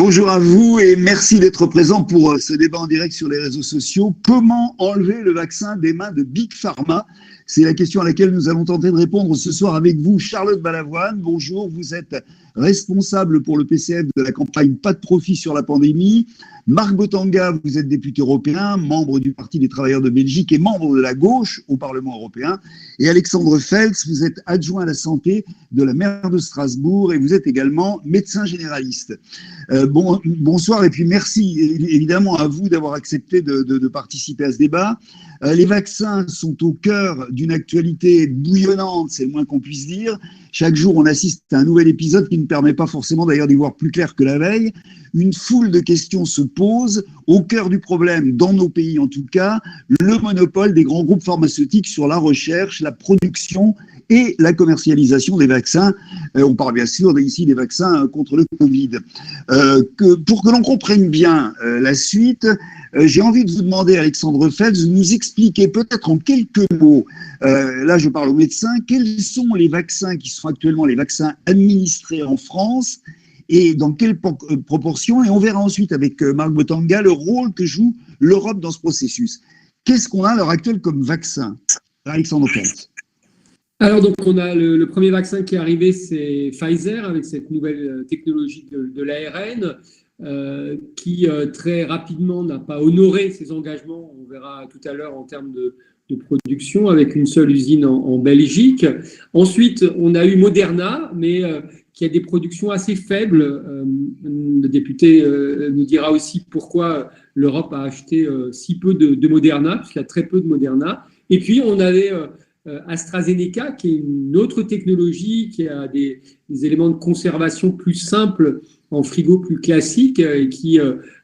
Bonjour à vous et merci d'être présent pour ce débat en direct sur les réseaux sociaux. Comment enlever le vaccin des mains de Big Pharma? C'est la question à laquelle nous allons tenter de répondre ce soir avec vous. Charlotte Balavoine, bonjour. Vous êtes responsable pour le PCF de la campagne Pas de profit sur la pandémie. Marc Botanga, vous êtes député européen, membre du Parti des travailleurs de Belgique et membre de la gauche au Parlement européen. Et Alexandre Feltz, vous êtes adjoint à la santé de la maire de Strasbourg et vous êtes également médecin généraliste. Bonsoir et puis merci évidemment à vous d'avoir accepté de participer à ce débat. Les vaccins sont au cœur d'une actualité bouillonnante, c'est le moins qu'on puisse dire. Chaque jour, on assiste à un nouvel épisode qui ne permet pas forcément d'ailleurs d'y voir plus clair que la veille. Une foule de questions se posent. Au cœur du problème, dans nos pays en tout cas, le monopole des grands groupes pharmaceutiques sur la recherche, la production et la commercialisation des vaccins. On parle bien sûr ici des vaccins contre le Covid. Pour que l'on comprenne bien la suite, j'ai envie de vous demander, Alexandre Feltz, de nous expliquer peut-être en quelques mots, là je parle aux médecins, quels sont les vaccins qui sont actuellement les vaccins administrés en France et dans quelle proportion, et on verra ensuite avec Marc Botanga le rôle que joue l'Europe dans ce processus. Qu'est-ce qu'on a à l'heure actuelle comme vaccin, Alexandre Feltz? Alors donc on a le premier vaccin qui est arrivé, c'est Pfizer avec cette nouvelle technologie de l'ARN qui très rapidement n'a pas honoré ses engagements. On verra tout à l'heure en termes de production avec une seule usine en Belgique. Ensuite on a eu Moderna, mais qui a des productions assez faibles. Le député nous dira aussi pourquoi l'Europe a acheté si peu de Moderna, puisqu'il y a très peu de Moderna. Et puis on avait AstraZeneca, qui est une autre technologie, qui a des éléments de conservation plus simples, en frigo plus classique, et qui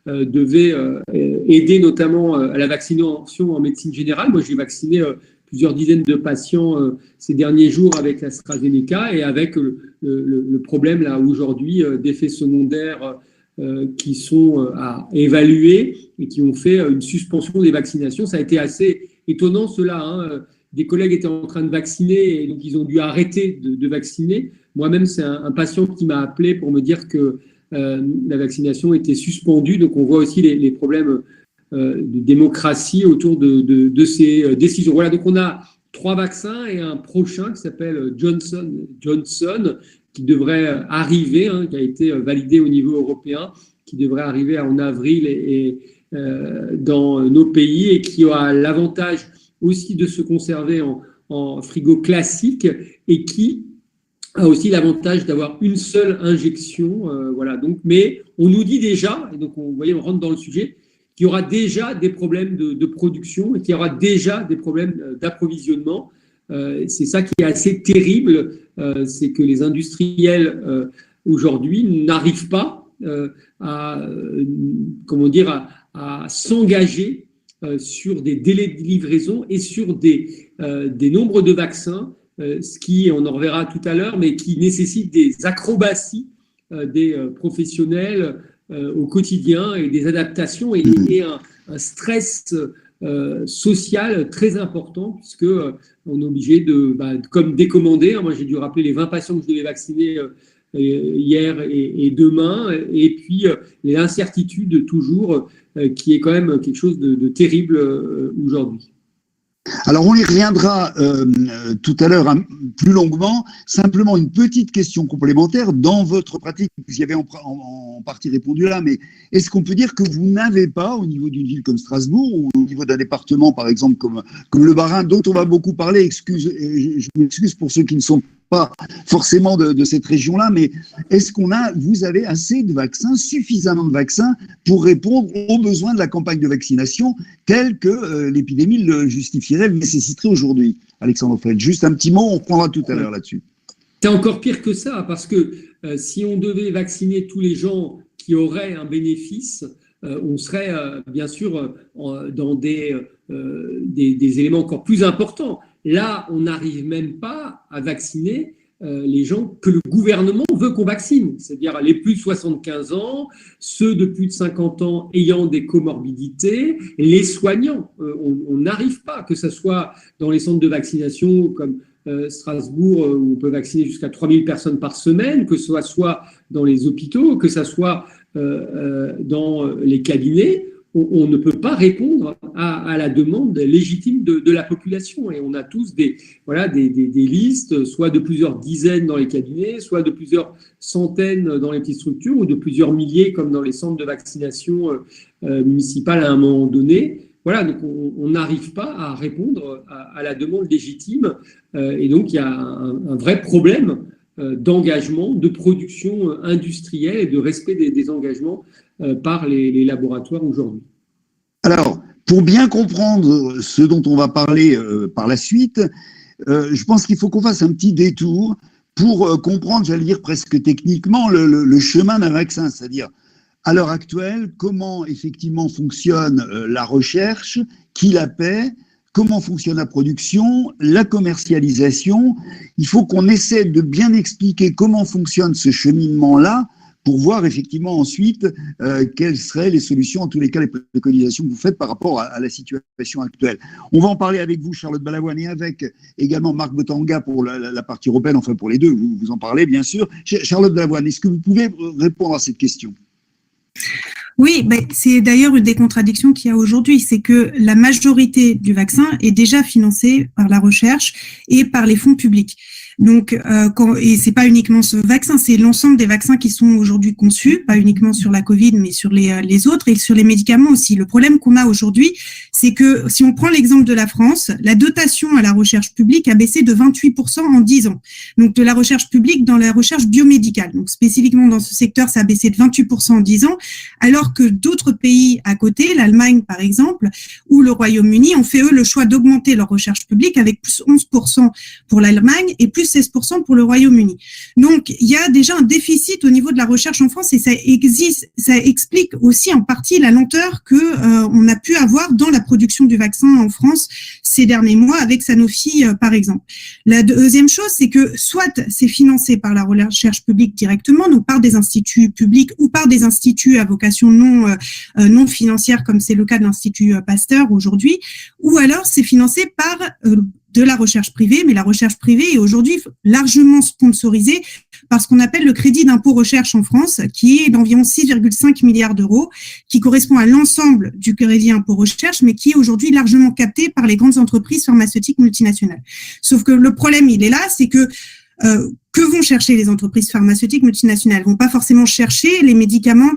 devait aider notamment à la vaccination en médecine générale. Moi, j'ai vacciné plusieurs dizaines de patients ces derniers jours avec AstraZeneca, et avec le problème là aujourd'hui d'effets secondaires qui sont à évaluer et qui ont fait une suspension des vaccinations. Ça a été assez étonnant cela, hein. Des collègues étaient en train de vacciner et donc ils ont dû arrêter de vacciner. Moi-même, c'est un patient qui m'a appelé pour me dire que la vaccination était suspendue. Donc on voit aussi les problèmes de démocratie autour de ces décisions. Voilà, donc on a 3 vaccins et un prochain qui s'appelle Johnson, qui devrait arriver, hein, qui a été validé au niveau européen, qui devrait arriver en avril et dans nos pays, et qui a l'avantage aussi de se conserver en frigo classique, et qui a aussi l'avantage d'avoir une seule injection. Voilà. Donc, mais on nous dit déjà, et donc on rentre dans le sujet, qu'il y aura déjà des problèmes de production et qu'il y aura déjà des problèmes d'approvisionnement. C'est ça qui est assez terrible, c'est que les industriels aujourd'hui n'arrivent pas à s'engager sur des délais de livraison et sur des nombres de vaccins, ce qui, on en reverra tout à l'heure, mais qui nécessite des acrobaties des professionnels au quotidien, et des adaptations et un stress social très important, puisque on est obligé comme décommander. Moi, j'ai dû rappeler les 20 patients que je devais vacciner hier et demain, et puis l'incertitude toujours, qui est quand même quelque chose de terrible aujourd'hui. Alors, on y reviendra tout à l'heure plus longuement. Simplement, une petite question complémentaire. Dans votre pratique, vous y avez en partie répondu là, mais est-ce qu'on peut dire que vous n'avez pas, au niveau d'une ville comme Strasbourg, ou au niveau d'un département, par exemple, comme le Bas-Rhin, dont on va beaucoup parler, je m'excuse pour ceux qui ne sont pas forcément de cette région-là, mais est-ce vous avez assez de vaccins, suffisamment de vaccins pour répondre aux besoins de la campagne de vaccination telle que l'épidémie le justifierait, le nécessiterait aujourd'hui? Alexandre Feltz, juste un petit mot, on reprendra tout à l'heure là-dessus. C'est encore pire que ça, parce que si on devait vacciner tous les gens qui auraient un bénéfice, on serait bien sûr dans des éléments encore plus importants. Là, on n'arrive même pas à vacciner les gens que le gouvernement veut qu'on vaccine, c'est-à-dire les plus de 75 ans, ceux de plus de 50 ans ayant des comorbidités, les soignants. On n'arrive pas, que ce soit dans les centres de vaccination comme Strasbourg, où on peut vacciner jusqu'à 3000 personnes par semaine, que ce soit dans les hôpitaux, que ce soit dans les cabinets, on ne peut pas répondre à la demande légitime de la population. Et on a tous des listes, soit de plusieurs dizaines dans les cabinets, soit de plusieurs centaines dans les petites structures, ou de plusieurs milliers comme dans les centres de vaccination municipales à un moment donné. Voilà, donc on n'arrive pas à répondre à la demande légitime. Et donc, il y a un vrai problème d'engagement, de production industrielle et de respect des engagements par les laboratoires aujourd'hui. Alors, pour bien comprendre ce dont on va parler par la suite, je pense qu'il faut qu'on fasse un petit détour pour comprendre, j'allais dire presque techniquement, le chemin d'un vaccin, c'est-à-dire à l'heure actuelle, comment effectivement fonctionne la recherche, qui la paie, comment fonctionne la production, la commercialisation. Il faut qu'on essaie de bien expliquer comment fonctionne ce cheminement-là pour voir effectivement ensuite quelles seraient les solutions, en tous les cas les préconisations que vous faites par rapport à la situation actuelle. On va en parler avec vous, Charlotte Balavoine, et avec également Marc Botanga pour la partie européenne, enfin pour les deux, vous en parlez bien sûr. Charlotte Balavoine, est-ce que vous pouvez répondre à cette question ? Oui, ben, c'est d'ailleurs une des contradictions qu'il y a aujourd'hui, c'est que la majorité du vaccin est déjà financée par la recherche et par les fonds publics. Donc, et c'est pas uniquement ce vaccin, c'est l'ensemble des vaccins qui sont aujourd'hui conçus, pas uniquement sur la Covid, mais sur les autres et sur les médicaments aussi. Le problème qu'on a aujourd'hui, c'est que si on prend l'exemple de la France, la dotation à la recherche publique a baissé de 28% en 10 ans. Donc, de la recherche publique dans la recherche biomédicale. Donc, spécifiquement dans ce secteur, ça a baissé de 28% en 10 ans, alors que d'autres pays à côté, l'Allemagne par exemple, ou le Royaume-Uni, ont fait eux le choix d'augmenter leur recherche publique avec plus 11% pour l'Allemagne et plus 16% pour le Royaume-Uni. Donc, il y a déjà un déficit au niveau de la recherche en France et ça explique aussi en partie la lenteur que on a pu avoir dans la production du vaccin en France ces derniers mois avec Sanofi, par exemple. La deuxième chose, c'est que soit c'est financé par la recherche publique directement, donc par des instituts publics ou par des instituts à vocation non financière, comme c'est le cas de l'Institut Pasteur aujourd'hui, ou alors c'est financé par de la recherche privée, mais la recherche privée est aujourd'hui largement sponsorisée par ce qu'on appelle le crédit d'impôt recherche en France, qui est d'environ 6,5 milliards d'euros, qui correspond à l'ensemble du crédit impôt recherche, mais qui est aujourd'hui largement capté par les grandes entreprises pharmaceutiques multinationales. Sauf que le problème, il est là, c'est que vont chercher les entreprises pharmaceutiques multinationales? Elles vont pas forcément chercher les médicaments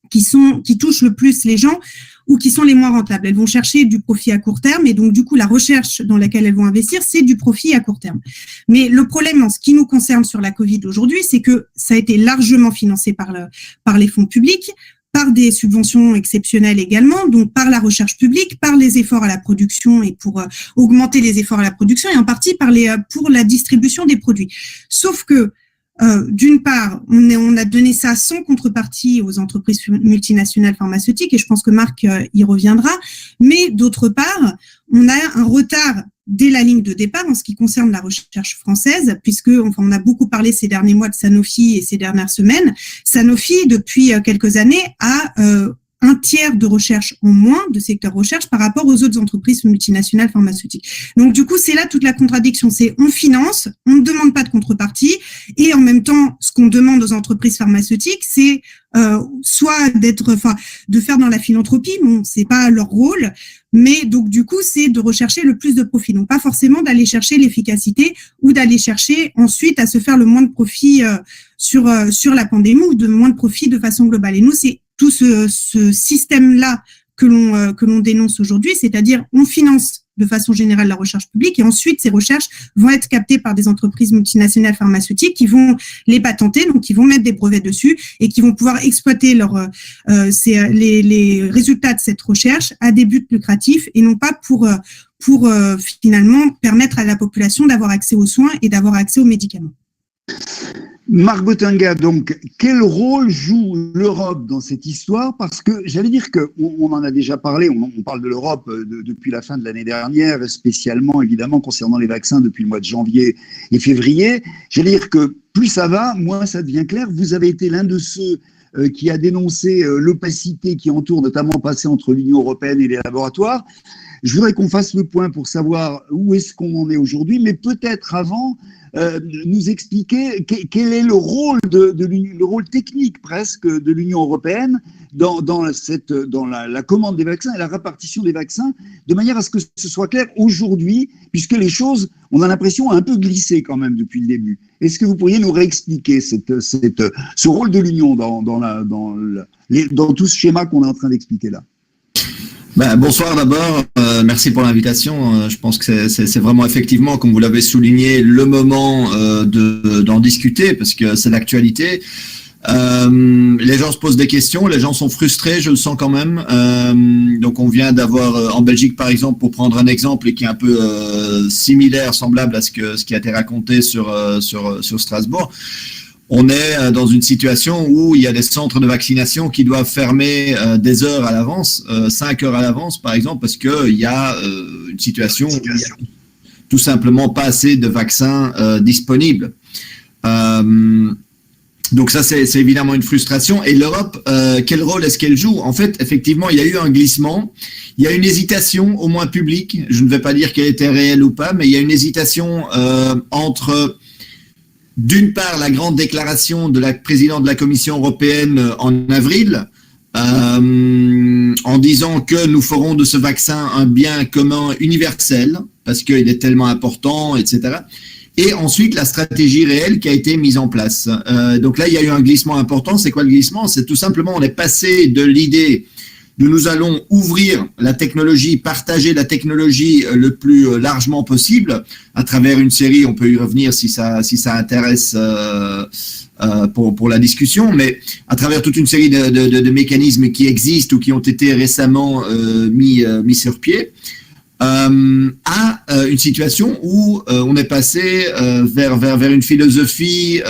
qui touchent le plus les gens ou qui sont les moins rentables. Elles vont chercher du profit à court terme et donc du coup la recherche dans laquelle elles vont investir, c'est du profit à court terme. Mais le problème en ce qui nous concerne sur la Covid aujourd'hui, c'est que ça a été largement financé par les fonds publics, par des subventions exceptionnelles également, donc par la recherche publique, par les efforts à la production et pour augmenter les efforts à la production et en partie pour la distribution des produits. Sauf que d'une part, on a donné ça sans contrepartie aux entreprises multinationales pharmaceutiques et je pense que Marc y reviendra. Mais d'autre part, on a un retard dès la ligne de départ en ce qui concerne la recherche française, puisque on a beaucoup parlé ces derniers mois de Sanofi et ces dernières semaines. Sanofi, depuis quelques années, a un tiers de recherche en moins, de secteur recherche, par rapport aux autres entreprises multinationales pharmaceutiques. Donc, du coup, c'est là toute la contradiction. C'est on finance, on ne demande pas de contrepartie, et en même temps, ce qu'on demande aux entreprises pharmaceutiques, c'est soit de faire dans la philanthropie, bon, c'est pas leur rôle, mais donc, du coup, c'est de rechercher le plus de profit. Donc, pas forcément d'aller chercher l'efficacité ou d'aller chercher ensuite à se faire le moins de profit sur la pandémie ou de moins de profit de façon globale. Et nous, c'est tout ce système-là que l'on dénonce aujourd'hui, c'est-à-dire on finance de façon générale la recherche publique et ensuite ces recherches vont être captées par des entreprises multinationales pharmaceutiques qui vont les patenter, donc qui vont mettre des brevets dessus et qui vont pouvoir exploiter les résultats de cette recherche à des buts lucratifs et non pas pour finalement permettre à la population d'avoir accès aux soins et d'avoir accès aux médicaments. Marc Botanga, donc, quel rôle joue l'Europe dans cette histoire? Parce que j'allais dire qu'on en a déjà parlé, on parle de l'Europe depuis la fin de l'année dernière, spécialement évidemment concernant les vaccins depuis le mois de janvier et février. J'allais dire que plus ça va, moins ça devient clair. Vous avez été l'un de ceux qui a dénoncé l'opacité qui entoure notamment passé entre l'Union européenne et les laboratoires. Je voudrais qu'on fasse le point pour savoir où est-ce qu'on en est aujourd'hui, mais peut-être avant, nous expliquer quel est le rôle le rôle technique presque de l'Union européenne dans la commande des vaccins et la répartition des vaccins, de manière à ce que ce soit clair aujourd'hui, puisque les choses, on a l'impression, ont un peu glissé quand même depuis le début. Est-ce que vous pourriez nous réexpliquer ce rôle de l'Union dans tout ce schéma qu'on est en train d'expliquer là? Bonsoir d'abord, merci pour l'invitation. Je pense que c'est vraiment effectivement, comme vous l'avez souligné, le moment d'en discuter parce que c'est l'actualité. Les gens se posent des questions, les gens sont frustrés, je le sens quand même. Donc on vient d'avoir en Belgique par exemple, pour prendre un exemple et qui est un peu similaire, semblable à ce qui a été raconté sur Strasbourg. On est dans une situation où il y a des centres de vaccination qui doivent fermer des heures à l'avance, 5 heures à l'avance par exemple, parce qu'il y a une situation où il n'y a tout simplement pas assez de vaccins disponibles. Donc ça, c'est évidemment une frustration. Et l'Europe, quel rôle est-ce qu'elle joue? En fait, effectivement, il y a eu un glissement. Il y a une hésitation, au moins publique. Je ne vais pas dire qu'elle était réelle ou pas, mais il y a une hésitation entre... D'une part, la grande déclaration de la présidente de la Commission européenne en avril, en disant que nous ferons de ce vaccin un bien commun universel, parce qu'il est tellement important, etc. Et ensuite, la stratégie réelle qui a été mise en place. Donc là, il y a eu un glissement important. C'est quoi le glissement? C'est tout simplement, on est passé de l'idée de nous allons ouvrir la technologie, partager la technologie le plus largement possible à travers une série, on peut y revenir si ça intéresse pour la discussion, mais à travers toute une série de mécanismes qui existent ou qui ont été récemment mis sur pied, à une situation où on est passé vers une philosophie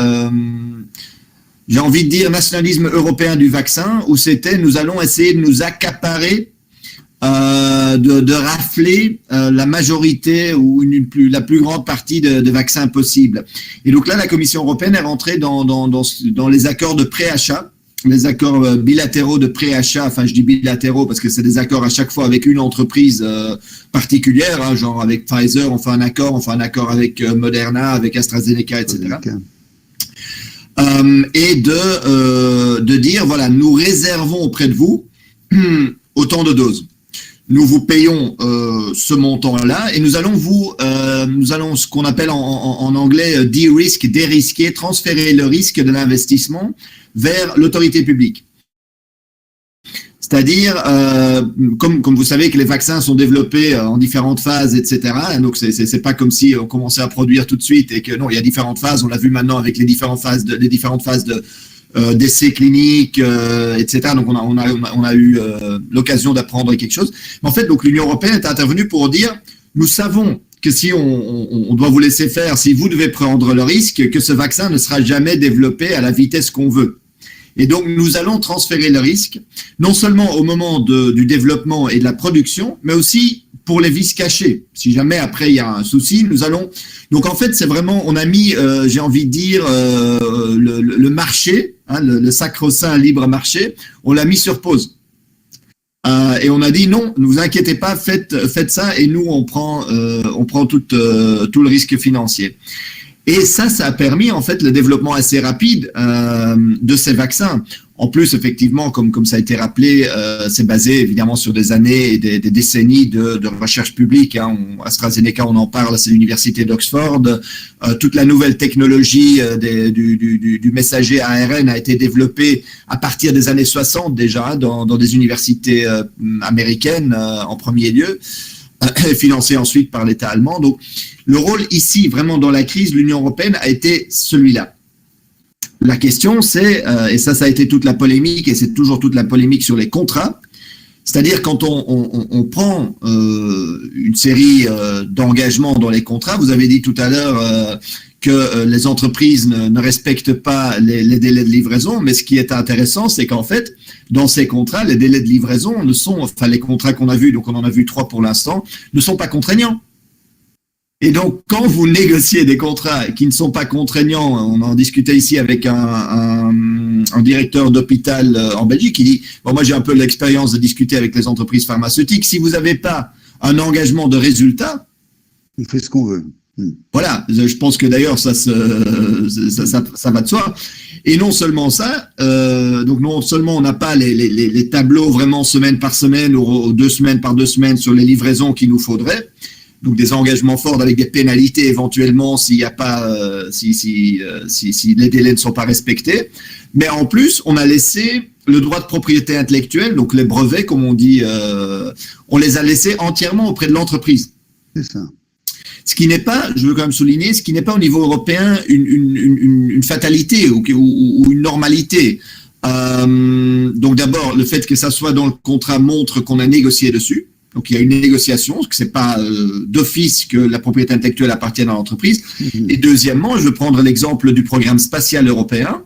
j'ai envie de dire nationalisme européen du vaccin, où c'était nous allons essayer de nous accaparer, de rafler la majorité ou la plus grande partie de vaccins possibles. Et donc là, la Commission européenne est rentrée dans les accords de préachat, les accords bilatéraux de préachat. Enfin, je dis bilatéraux parce que c'est des accords à chaque fois avec une entreprise particulière, hein, genre avec Pfizer, on fait un accord avec Moderna, avec AstraZeneca, etc. Et de dire, voilà, nous réservons auprès de vous autant de doses. Nous vous payons ce montant-là et nous allons ce qu'on appelle en anglais de-risk, dérisquer, transférer le risque de l'investissement vers l'autorité publique. C'est-à-dire, comme vous savez que les vaccins sont développés en différentes phases, etc. Donc c'est pas comme si on commençait à produire tout de suite et que non, il y a différentes phases. On l'a vu maintenant avec les différentes phases d'essais cliniques, etc. Donc on a eu l'occasion d'apprendre quelque chose. Mais en fait, donc l'Union européenne est intervenue pour dire, nous savons que si on doit vous laisser faire, si vous devez prendre le risque, que ce vaccin ne sera jamais développé à la vitesse qu'on veut. Et donc, nous allons transférer le risque, non seulement au moment du développement et de la production, mais aussi pour les vices cachés. Si jamais après il y a un souci, nous allons... Donc en fait, c'est vraiment, on a mis, j'ai envie de dire, le marché, hein, le sacro-saint libre marché, on l'a mis sur pause. Et on a dit non, ne vous inquiétez pas, faites ça et nous on prend tout le risque financier. Et ça a permis en fait le développement assez rapide de ces vaccins. En plus, effectivement, comme ça a été rappelé, c'est basé évidemment sur des années et des décennies de recherche publique. Hein. AstraZeneca, on en parle, c'est l'université d'Oxford. Toute la nouvelle technologie du messager ARN a été développée à partir des années 60 déjà dans des universités américaines en premier lieu, financées ensuite par l'État allemand. Donc, le rôle ici, vraiment dans la crise, l'Union européenne a été celui-là. La question, c'est, et ça a été toute la polémique, et c'est toujours toute la polémique sur les contrats, c'est-à-dire quand on prend une série d'engagements dans les contrats, vous avez dit tout à l'heure que les entreprises ne respectent pas les délais de livraison, mais ce qui est intéressant, c'est qu'en fait, dans ces contrats, les délais de livraison les contrats qu'on a vus, donc on en a vu 3 pour l'instant, ne sont pas contraignants. Et donc, quand vous négociez des contrats qui ne sont pas contraignants, on en discutait ici avec un directeur d'hôpital en Belgique qui dit, bon, moi j'ai un peu l'expérience de discuter avec les entreprises pharmaceutiques, si vous n'avez pas un engagement de résultat, on fait ce qu'on veut. Voilà, je pense que d'ailleurs ça va de soi. Et non seulement ça, donc non seulement on n'a pas les tableaux vraiment semaine par semaine ou 2 semaines par 2 semaines sur les livraisons qu'il nous faudrait, donc des engagements forts avec des pénalités éventuellement s'il y a pas, si les délais ne sont pas respectés, mais en plus on a laissé le droit de propriété intellectuelle, donc les brevets comme on dit, on les a laissés entièrement auprès de l'entreprise. C'est ça. Ce qui n'est pas, je veux quand même souligner, ce qui n'est pas au niveau européen une fatalité ou une normalité. Donc d'abord, le fait que ça soit dans le contrat montre qu'on a négocié dessus. Donc il y a une négociation, que c'est pas d'office que la propriété intellectuelle appartienne à l'entreprise. Et deuxièmement, je veux prendre l'exemple du programme spatial européen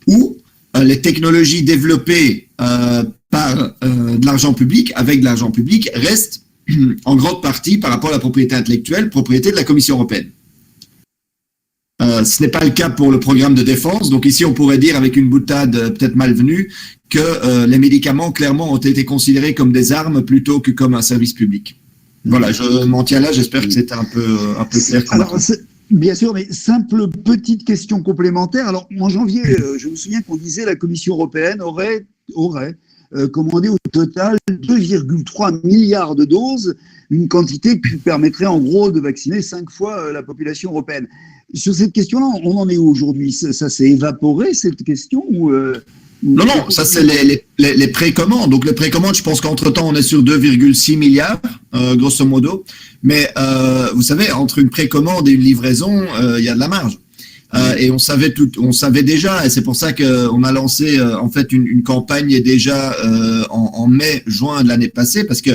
où les technologies développées par de l'argent public, avec de l'argent public, restent en grande partie par rapport à la propriété intellectuelle, propriété de la Commission européenne. Ce n'est pas le cas pour le programme de défense. Donc ici, on pourrait dire avec une boutade peut-être malvenue que les médicaments, clairement, ont été considérés comme des armes plutôt que comme un service public. Voilà, je m'en tiens là. J'espère que c'était un peu clair. Alors, bien sûr, mais simple petite question complémentaire. Alors, en janvier, je me souviens qu'on disait que la Commission européenne aurait commandé au total 2,3 milliards de doses, une quantité qui permettrait en gros de vacciner 5 fois la population européenne. Sur cette question-là, on en est où aujourd'hui? Ça s'est évaporé, cette question Non, ça c'est les précommandes. Donc les précommandes, je pense qu'entre-temps, on est sur 2,6 milliards, grosso modo. Mais vous savez, entre une précommande et une livraison, il y a de la marge. Et on savait déjà, et c'est pour ça qu'on a lancé en fait une campagne déjà en mai, juin de l'année passée, parce que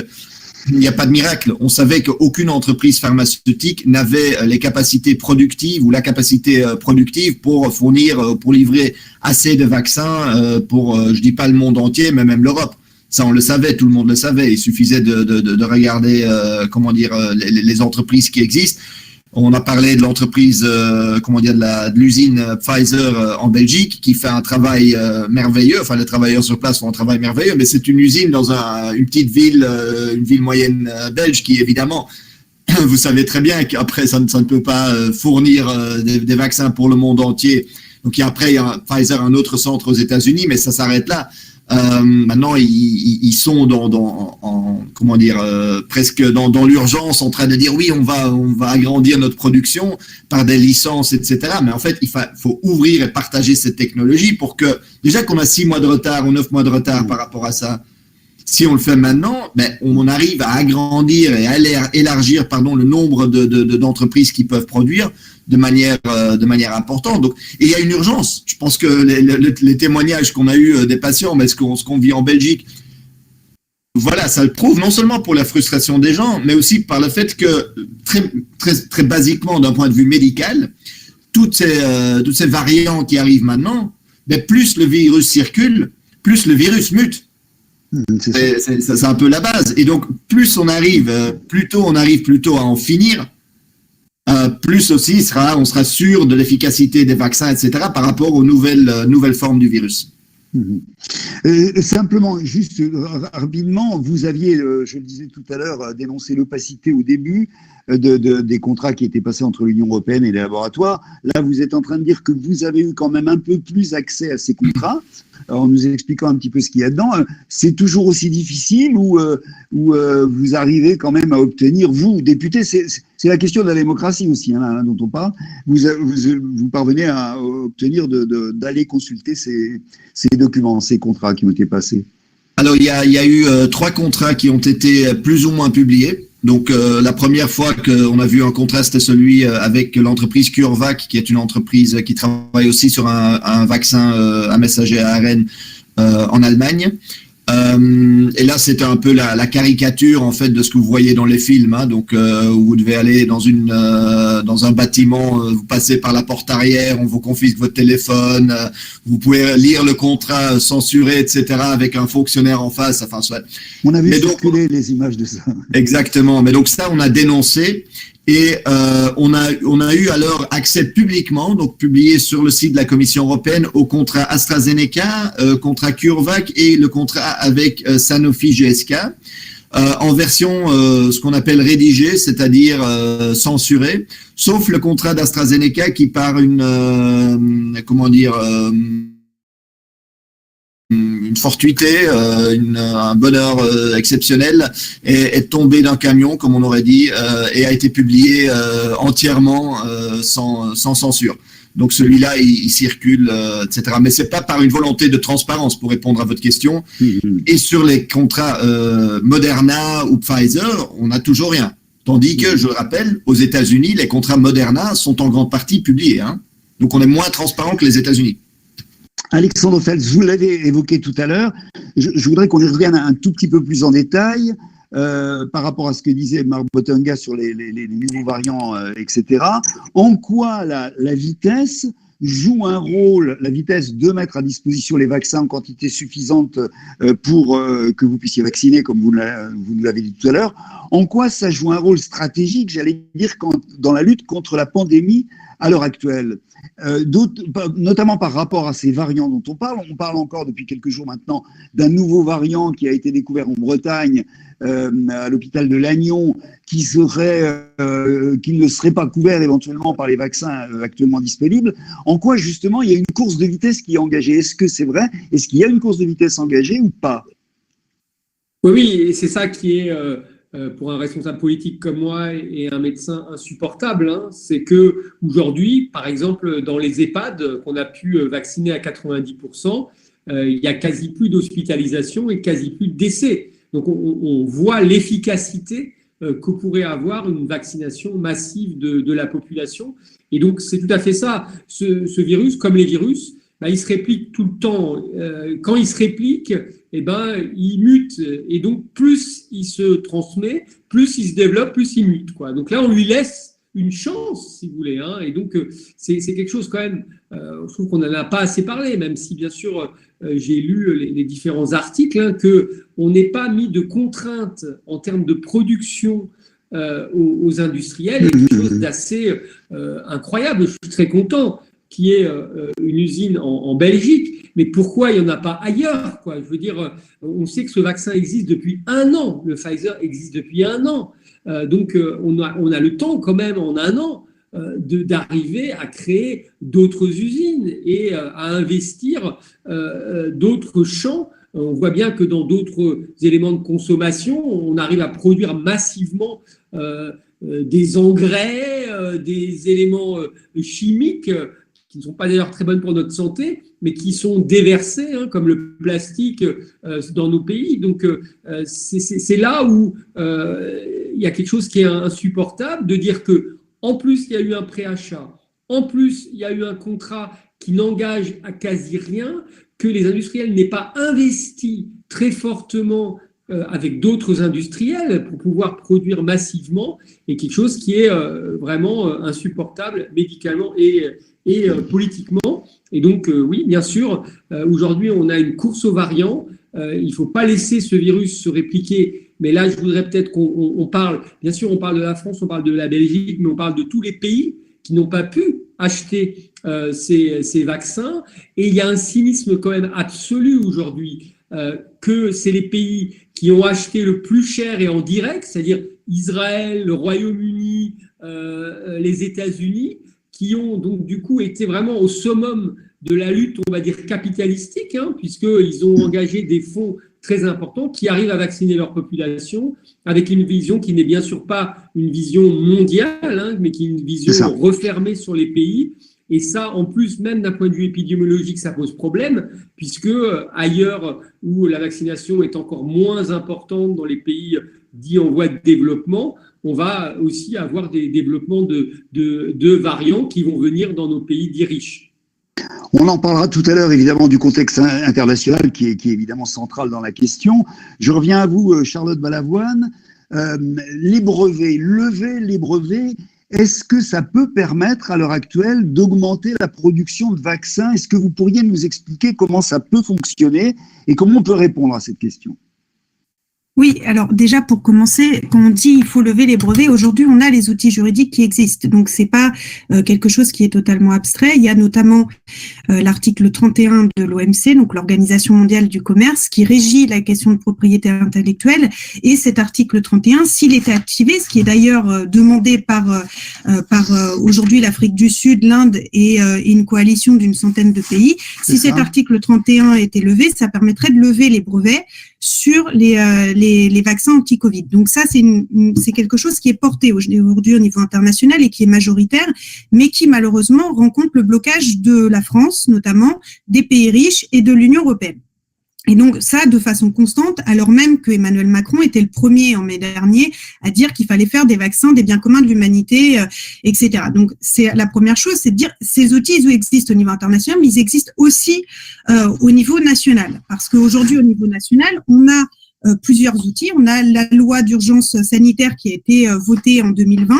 il n'y a pas de miracle. On savait qu'aucune entreprise pharmaceutique n'avait les capacités productives ou la capacité productive pour fournir, pour livrer assez de vaccins pour, je dis pas le monde entier, mais même l'Europe. Ça, on le savait, tout le monde le savait. Il suffisait de regarder, les entreprises qui existent. On a parlé de l'entreprise, de l'usine Pfizer en Belgique qui fait un travail merveilleux. Enfin, les travailleurs sur place font un travail merveilleux, mais c'est une usine dans une petite ville, une ville moyenne belge qui, évidemment, vous savez très bien qu'après, ça ne peut pas fournir des vaccins pour le monde entier. Donc, après, il y a Pfizer, un autre centre aux États-Unis, mais ça s'arrête là. Maintenant, ils sont presque dans l'urgence en train de dire oui, on va agrandir notre production par des licences, etc. Mais en fait, il faut ouvrir et partager cette technologie pour que, déjà qu'on a 6 mois de retard ou 9 mois de retard par rapport à ça, si on le fait maintenant, on arrive à agrandir et à élargir le nombre d'entreprises qui peuvent produire de manière importante. Donc, il y a une urgence. Je pense que les témoignages qu'on a eus des patients, mais ce qu'on vit en Belgique, voilà, ça le prouve non seulement pour la frustration des gens, mais aussi par le fait que très basiquement, d'un point de vue médical, toutes ces variantes qui arrivent maintenant, plus le virus circule, plus le virus mute. C'est un peu la base. Et donc, plus tôt on arrive à en finir, plus aussi on sera sûr de l'efficacité des vaccins, etc., par rapport aux nouvelles formes du virus. Simplement, juste rapidement, vous aviez, je le disais tout à l'heure, dénoncé l'opacité au début des contrats qui étaient passés entre l'Union européenne et les laboratoires. Là, vous êtes en train de dire que vous avez eu quand même un peu plus accès à ces contrats, en nous expliquant un petit peu ce qu'il y a dedans. C'est toujours aussi difficile ou vous arrivez quand même à obtenir, vous, députés, c'est la question de la démocratie aussi, dont on parle, vous parvenez à obtenir d'aller consulter ces documents, ces contrats qui ont été passés? Alors, il y a eu 3 contrats qui ont été plus ou moins publiés. Donc, la première fois qu'on a vu un contrat, c'était celui avec l'entreprise CureVac, qui est une entreprise qui travaille aussi sur un vaccin à messager ARN en Allemagne. Et là, c'était un peu la caricature en fait de ce que vous voyez dans les films. Donc, où vous devez aller dans un bâtiment, vous passez par la porte arrière, on vous confisque votre téléphone, vous pouvez lire le contrat censuré, etc. avec un fonctionnaire en face. Enfin, soit. On a vu circuler les images de ça. Exactement. Mais donc ça, on a dénoncé. Et on a eu alors accès publiquement, donc publié sur le site de la Commission européenne, au contrat AstraZeneca, contrat CureVac et le contrat avec Sanofi GSK. en version ce qu'on appelle rédigée, c'est-à-dire censurée, sauf le contrat d'AstraZeneca qui par une fortuité, un bonheur exceptionnel, est tombé d'un camion, comme on aurait dit, et a été publié entièrement sans censure. Donc celui-là, il circule, etc. Mais c'est pas par une volonté de transparence, pour répondre à votre question. Et sur les contrats Moderna ou Pfizer, on n'a toujours rien. Tandis que, je le rappelle, aux États-Unis, les contrats Moderna sont en grande partie publiés. Hein. Donc on est moins transparent que les États-Unis. Alexandre Feltz, vous l'avez évoqué tout à l'heure. Je voudrais qu'on y revienne un tout petit peu plus en détail par rapport à ce que disait Marc Botonga sur les nouveaux variants, etc. En quoi la vitesse joue un rôle, la vitesse de mettre à disposition les vaccins en quantité suffisante pour que vous puissiez vacciner, comme vous nous l'avez dit tout à l'heure, en quoi ça joue un rôle stratégique, j'allais dire, dans la lutte contre la pandémie à l'heure actuelle, notamment par rapport à ces variants dont on parle encore depuis quelques jours maintenant d'un nouveau variant qui a été découvert en Bretagne, à l'hôpital de Lannion, qui ne serait pas couvert éventuellement par les vaccins actuellement disponibles. En quoi justement il y a une course de vitesse qui est engagée? Est-ce que c'est vrai? Est-ce qu'il y a une course de vitesse engagée ou pas? Oui, et c'est ça qui est pour un responsable politique comme moi et un médecin insupportable, hein. C'est que aujourd'hui, par exemple, dans les EHPAD qu'on a pu vacciner à 90%, il y a quasi plus d'hospitalisation et quasi plus de décès. Donc on voit l'efficacité que pourrait avoir une vaccination massive de la population. Et donc c'est tout à fait ça. Ce virus, comme les virus, il se réplique tout le temps. Quand il se réplique, il mute. Et donc, plus il se transmet, plus il se développe, plus il mute, quoi. Donc là, on lui laisse une chance, si vous voulez. Hein. Et donc, c'est quelque chose quand même, je trouve qu'on n'en a pas assez parlé, même si, bien sûr, j'ai lu les différents articles, hein, qu'on n'ait pas mis de contraintes en termes de production aux industriels. Et quelque chose d'assez incroyable. Je suis très content qui est une usine en Belgique, mais pourquoi il n'y en a pas ailleurs, quoi? Je veux dire, on sait que ce vaccin existe depuis 1 an, le Pfizer existe depuis 1 an, donc on a le temps quand même en 1 an d'arriver à créer d'autres usines et à investir d'autres champs. On voit bien que dans d'autres éléments de consommation, on arrive à produire massivement des engrais, des éléments chimiques qui ne sont pas d'ailleurs très bonnes pour notre santé, mais qui sont déversées, hein, comme le plastique, dans nos pays. Donc, c'est là où il y a quelque chose qui est insupportable, de dire que, en plus, il y a eu un préachat, en plus, il y a eu un contrat qui n'engage à quasi rien, que les industriels n'aient pas investi très fortement avec d'autres industriels pour pouvoir produire massivement, et quelque chose qui est vraiment insupportable médicalement et politiquement. Et donc, oui, bien sûr, aujourd'hui, on a une course aux variants. Il ne faut pas laisser ce virus se répliquer. Mais là, je voudrais peut-être qu'on parle, bien sûr, on parle de la France, on parle de la Belgique, mais on parle de tous les pays qui n'ont pas pu acheter ces vaccins. Et il y a un cynisme quand même absolu aujourd'hui, que c'est les pays qui ont acheté le plus cher et en direct, c'est-à-dire Israël, le Royaume-Uni, les États-Unis, qui ont donc du coup été vraiment au summum de la lutte, on va dire, capitalistique, hein, puisqu'ils ont engagé des fonds très importants qui arrivent à vacciner leur population avec une vision qui n'est bien sûr pas une vision mondiale, hein, mais qui est une vision refermée sur les pays. Et ça, en plus, même d'un point de vue épidémiologique, ça pose problème, puisque ailleurs où la vaccination est encore moins importante, dans les pays dits en voie de développement, on va aussi avoir des développements de variants qui vont venir dans nos pays dits riches. On en parlera tout à l'heure, évidemment, du contexte international qui est évidemment central dans la question. Je reviens à vous, Charlotte Balavoine. Les brevets, lever les brevets, est-ce que ça peut permettre à l'heure actuelle d'augmenter la production de vaccins? Est-ce que vous pourriez nous expliquer comment ça peut fonctionner et comment on peut répondre à cette question? Oui, alors déjà pour commencer, quand on dit il faut lever les brevets, aujourd'hui on a les outils juridiques qui existent, donc c'est pas quelque chose qui est totalement abstrait. Il y a notamment l'article 31 de l'OMC, donc l'Organisation mondiale du commerce, qui régit la question de propriété intellectuelle. Et cet article 31, s'il était activé, ce qui est d'ailleurs demandé par aujourd'hui l'Afrique du Sud, l'Inde et une coalition d'une centaine de pays, si cet article 31 était levé, ça permettrait de lever les brevets sur les vaccins anti-Covid. Donc ça, c'est quelque chose qui est porté aujourd'hui au niveau international et qui est majoritaire, mais qui malheureusement rencontre le blocage de la France, notamment des pays riches et de l'Union européenne. Et donc ça, de façon constante, alors même que Emmanuel Macron était le premier en mai dernier à dire qu'il fallait faire des vaccins des biens communs de l'humanité, etc. Donc c'est la première chose, c'est de dire ces outils ils existent au niveau international, mais ils existent aussi au niveau national. Parce qu'aujourd'hui, au niveau national, on a plusieurs outils. On a la loi d'urgence sanitaire qui a été votée en 2020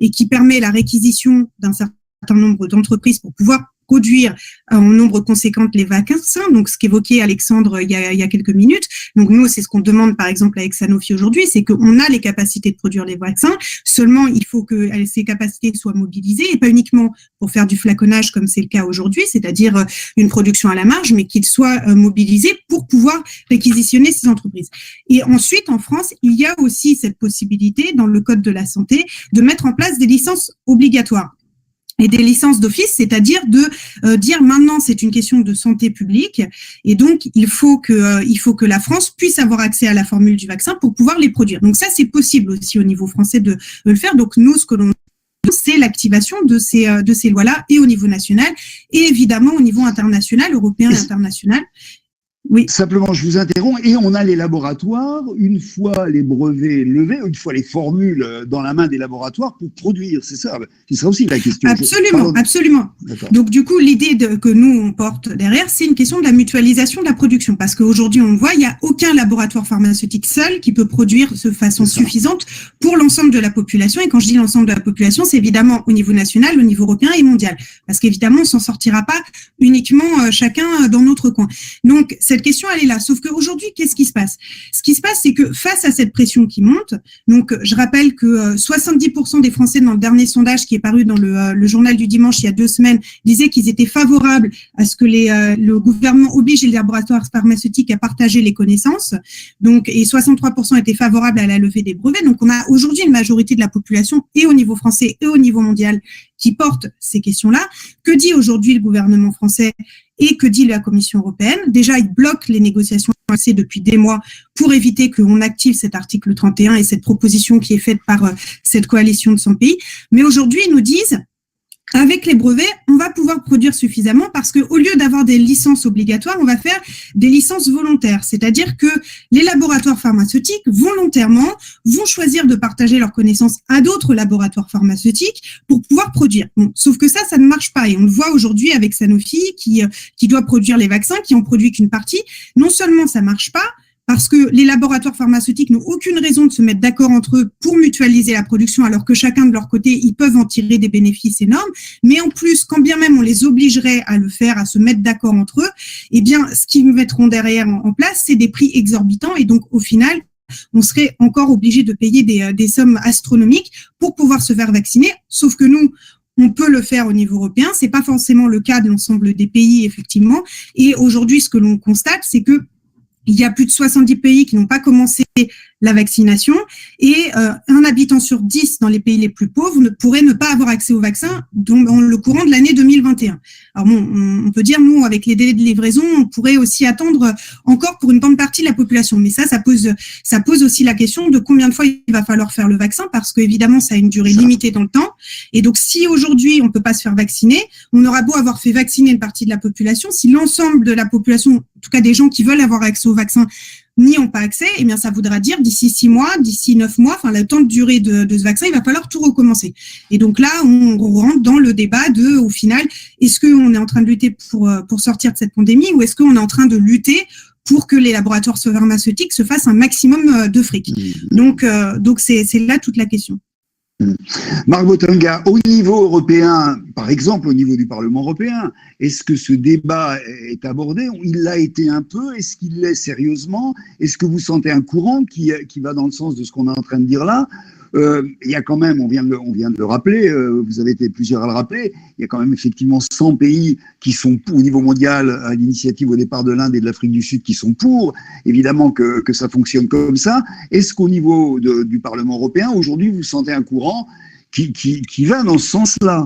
et qui permet la réquisition d'un certain nombre d'entreprises pour pouvoir produire en nombre conséquent les vaccins, donc ce qu'évoquait Alexandre il y a quelques minutes. Donc nous, c'est ce qu'on demande par exemple avec Sanofi aujourd'hui, c'est qu'on a les capacités de produire les vaccins, seulement il faut que ces capacités soient mobilisées et pas uniquement pour faire du flaconnage comme c'est le cas aujourd'hui, c'est-à-dire une production à la marge, mais qu'ils soient mobilisés pour pouvoir réquisitionner ces entreprises. Et ensuite, en France, il y a aussi cette possibilité dans le Code de la santé de mettre en place des licences obligatoires. Et des licences d'office, c'est-à-dire de dire maintenant c'est une question de santé publique et donc il faut que la France puisse avoir accès à la formule du vaccin pour pouvoir les produire. Donc ça c'est possible aussi au niveau français de le faire. Donc nous ce que l'on c'est l'activation de ces lois-là et au niveau national et évidemment au niveau international, européen et international. Oui. Simplement, je vous interromps. Et on a les laboratoires, une fois les brevets levés, une fois les formules dans la main des laboratoires pour produire. C'est ça. Ce sera aussi la question. Absolument, absolument. Donc, du coup, l'idée que nous, on porte derrière, c'est une question de la mutualisation de la production. Parce qu'aujourd'hui, on voit, il n'y a aucun laboratoire pharmaceutique seul qui peut produire de façon suffisante pour l'ensemble de la population. Et quand je dis l'ensemble de la population, c'est évidemment au niveau national, au niveau européen et mondial. Parce qu'évidemment, on ne s'en sortira pas uniquement chacun dans notre coin. Donc, cette question, elle est là. Sauf qu'aujourd'hui, qu'est-ce qui se passe? Ce qui se passe, c'est que face à cette pression qui monte, donc je rappelle que 70% des Français dans le dernier sondage qui est paru dans le journal du dimanche il y a 2 semaines disaient qu'ils étaient favorables à ce que le gouvernement oblige les laboratoires pharmaceutiques à partager les connaissances. Donc, et 63% étaient favorables à la levée des brevets. Donc, on a aujourd'hui une majorité de la population et au niveau français et au niveau mondial qui porte ces questions-là. Que dit aujourd'hui le gouvernement français et que dit la Commission européenne? Déjà, ils bloquent les négociations depuis des mois pour éviter qu'on active cet article 31 et cette proposition qui est faite par cette coalition de 100 pays. Mais aujourd'hui, ils nous disent, avec les brevets, on va pouvoir produire suffisamment parce que au lieu d'avoir des licences obligatoires, on va faire des licences volontaires. C'est-à-dire que les laboratoires pharmaceutiques, volontairement, vont choisir de partager leurs connaissances à d'autres laboratoires pharmaceutiques pour pouvoir produire. Bon, sauf que ça ne marche pas. Et on le voit aujourd'hui avec Sanofi qui doit produire les vaccins, qui en produit qu'une partie. Non seulement ça marche pas, parce que les laboratoires pharmaceutiques n'ont aucune raison de se mettre d'accord entre eux pour mutualiser la production, alors que chacun de leur côté, ils peuvent en tirer des bénéfices énormes. Mais en plus, quand bien même on les obligerait à le faire, à se mettre d'accord entre eux, eh bien, ce qu'ils mettront derrière en place, c'est des prix exorbitants. Et donc, au final, on serait encore obligé de payer des sommes astronomiques pour pouvoir se faire vacciner. Sauf que nous, on peut le faire au niveau européen. C'est pas forcément le cas de l'ensemble des pays, effectivement. Et aujourd'hui, ce que l'on constate, c'est que il y a plus de 70 pays qui n'ont pas commencé la vaccination et un habitant sur 10 dans les pays les plus pauvres pourrait ne pas avoir accès au vaccin dans le courant de l'année 2021. Alors bon, on peut dire, nous, avec les délais de livraison, on pourrait aussi attendre encore pour une bonne partie de la population. Mais ça pose aussi la question de combien de fois il va falloir faire le vaccin parce qu'évidemment, ça a une durée limitée dans le temps. Et donc, si aujourd'hui, on ne peut pas se faire vacciner, on aura beau avoir fait vacciner une partie de la population, si l'ensemble de la population, en tout cas des gens qui veulent avoir accès au vaccin, n'y ont pas accès, eh bien, ça voudra dire d'ici 6 mois, d'ici 9 mois, enfin, le temps de durée de ce vaccin, il va falloir tout recommencer. Et donc là, on rentre dans le débat de, au final, est-ce qu'on est en train de lutter pour sortir de cette pandémie ou est-ce qu'on est en train de lutter pour que les laboratoires pharmaceutiques se fassent un maximum de fric? Donc c'est là toute la question. Marc Botenga, au niveau européen, par exemple au niveau du Parlement européen, est-ce que ce débat est abordé? Il l'a été un peu, est-ce qu'il l'est sérieusement? Est-ce que vous sentez un courant qui va dans le sens de ce qu'on est en train de dire là? Il y a quand même, on vient de le rappeler, vous avez été plusieurs à le rappeler, il y a quand même effectivement 100 pays qui sont au niveau mondial, à l'initiative au départ de l'Inde et de l'Afrique du Sud, qui sont pour, évidemment que ça fonctionne comme ça. Est-ce qu'au niveau du Parlement européen, aujourd'hui, vous sentez un courant qui va dans ce sens-là?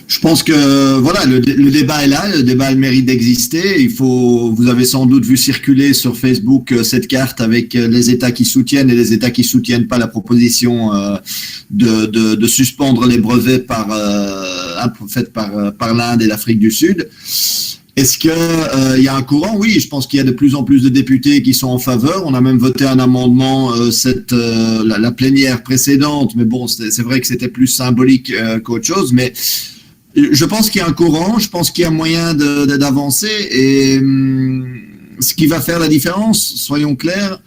Je pense que voilà, le débat est là, le débat a le mérite d'exister. Vous avez sans doute vu circuler sur Facebook cette carte avec les États qui soutiennent et les États qui soutiennent pas la proposition de suspendre les brevets faite par l'Inde et l'Afrique du Sud. Est-ce que y a un courant? Oui, je pense qu'il y a de plus en plus de députés qui sont en faveur. On a même voté un amendement la plénière précédente, mais bon, c'est vrai que c'était plus symbolique qu'autre chose, mais je pense qu'il y a un courant, je pense qu'il y a moyen d'avancer et ce qui va faire la différence, soyons clairs,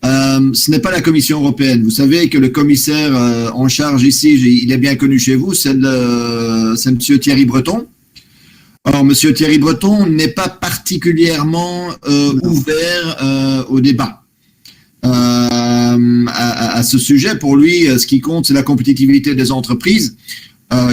ce n'est pas la Commission européenne. Vous savez que le commissaire en charge ici, il est bien connu chez vous, c'est Monsieur Thierry Breton. Alors, Monsieur Thierry Breton n'est pas particulièrement ouvert au débat. À ce sujet, pour lui, ce qui compte, c'est la compétitivité des entreprises.